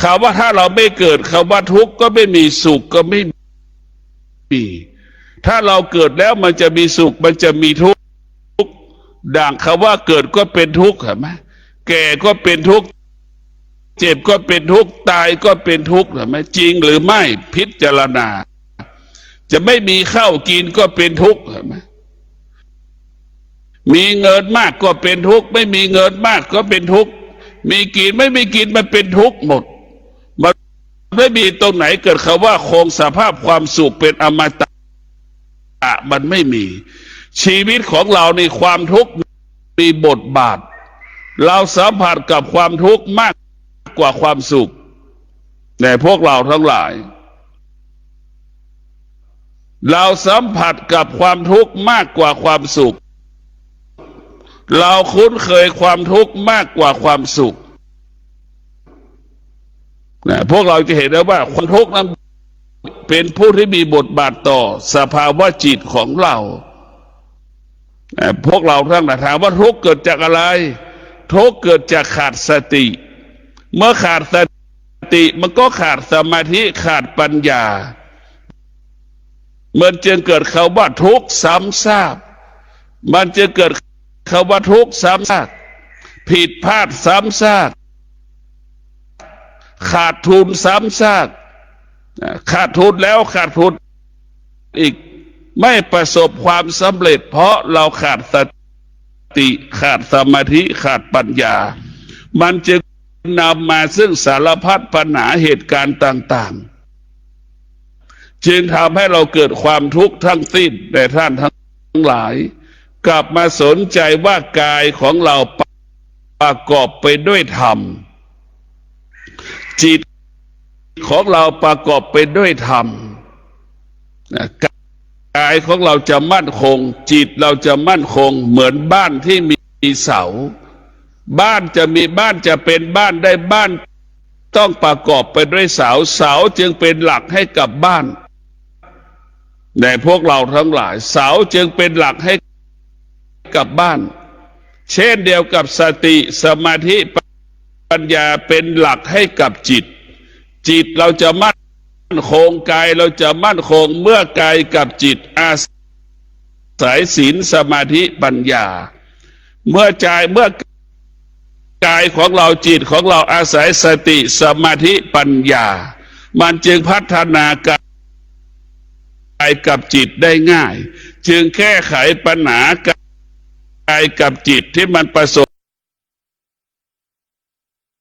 คำว่าถ้าเราไม่เกิดคำว่าทุกข์ก็ไม่มีสุขก็ไม่มีถ้าเราเกิดแล้วมันจะมีสุขมันจะมีทุกข์ดังคำว่าเกิดก็เป็นทุกข์เห็นไหมแก่ก็เป็นทุกข์เจ็บก็เป็นทุกข์ตายก็เป็นทุกข์เห็นไหมจริงหรือไม่พิจารณาจะไม่มีข้าวกินก็เป็นทุกข์เห็นไหมมีเงินมากก็เป็นทุกข์ไม่มีเงินมากก็เป็นทุกข์มีกินไม่มีกินมันเป็นทุกข์หมดมันไม่มีตรงไหนเกิดคำว่าคงสภาพความสุขเป็นอมตะมันไม่มีชีวิตของเราในความทุกข์มีบทบาทเราสัมผัสกับความทุกข์มากกว่าความสุขแต่พวกเราทั้งหลายเราสัมผัสกับความทุกข์มากกว่าความสุขเราคุ้นเคยความทุกข์มากกว่าความสุขพวกเราจะเห็นได้ว่าความทุกข์นั้นเป็นผู้ที่มีบทบาทต่อสภาวะจิตของเราพวกเราทั้งหลายถามว่าทุกข์เกิดจากอะไรทุกข์เกิดจากขาดสติเมื่อขาดสติมันก็ขาดสมาธิขาดปัญญามันจึงเกิดคำว่าทุกข์ซ้ำซากมันจะเกิดคำว่าทุกข์ซ้ำซากผิดพลาดซ้ำซากขาดทุนซ้ำซากขาดทุนแล้วขาดทุนอีก ไม่ประสบความสำเร็จเพราะเราขาดสติขาดสมาธิขาดปัญญามันจึงนำมาซึ่งสารพัดปัญหาเหตุการณ์ต่างๆจึงทำให้เราเกิดความทุกข์ทั้งสิ้นแต่ท่านทั้งหลายกลับมาสนใจว่ากายของเราประกอบไปด้วยธรรมจิตของเราประกอบไปด้วยธรรมกายของเราจะมั่นคงจิตเราจะมั่นคงเหมือนบ้านที่มีเสาบ้านจะเป็นบ้านได้บ้านต้องประกอบไปด้วยเสาจึงเป็นหลักให้กับบ้านในพวกเราทั้งหลายเสาจึงเป็นหลักให้กับบ้านเช่นเดียวกับสติสมาธิปัญญาเป็นหลักให้กับจิตเราจะมั่นคงกายเราจะมั่นคงเมื่อกายกับจิตอาศัยศีลสมาธิปัญญาเมื่อกายของเราจิตของเราอาศัยสติสมาธิปัญญามันจึงพัฒนากายกับจิตได้ง่ายจึงแก้ไขปัญหากายกับจิตที่มันประสบ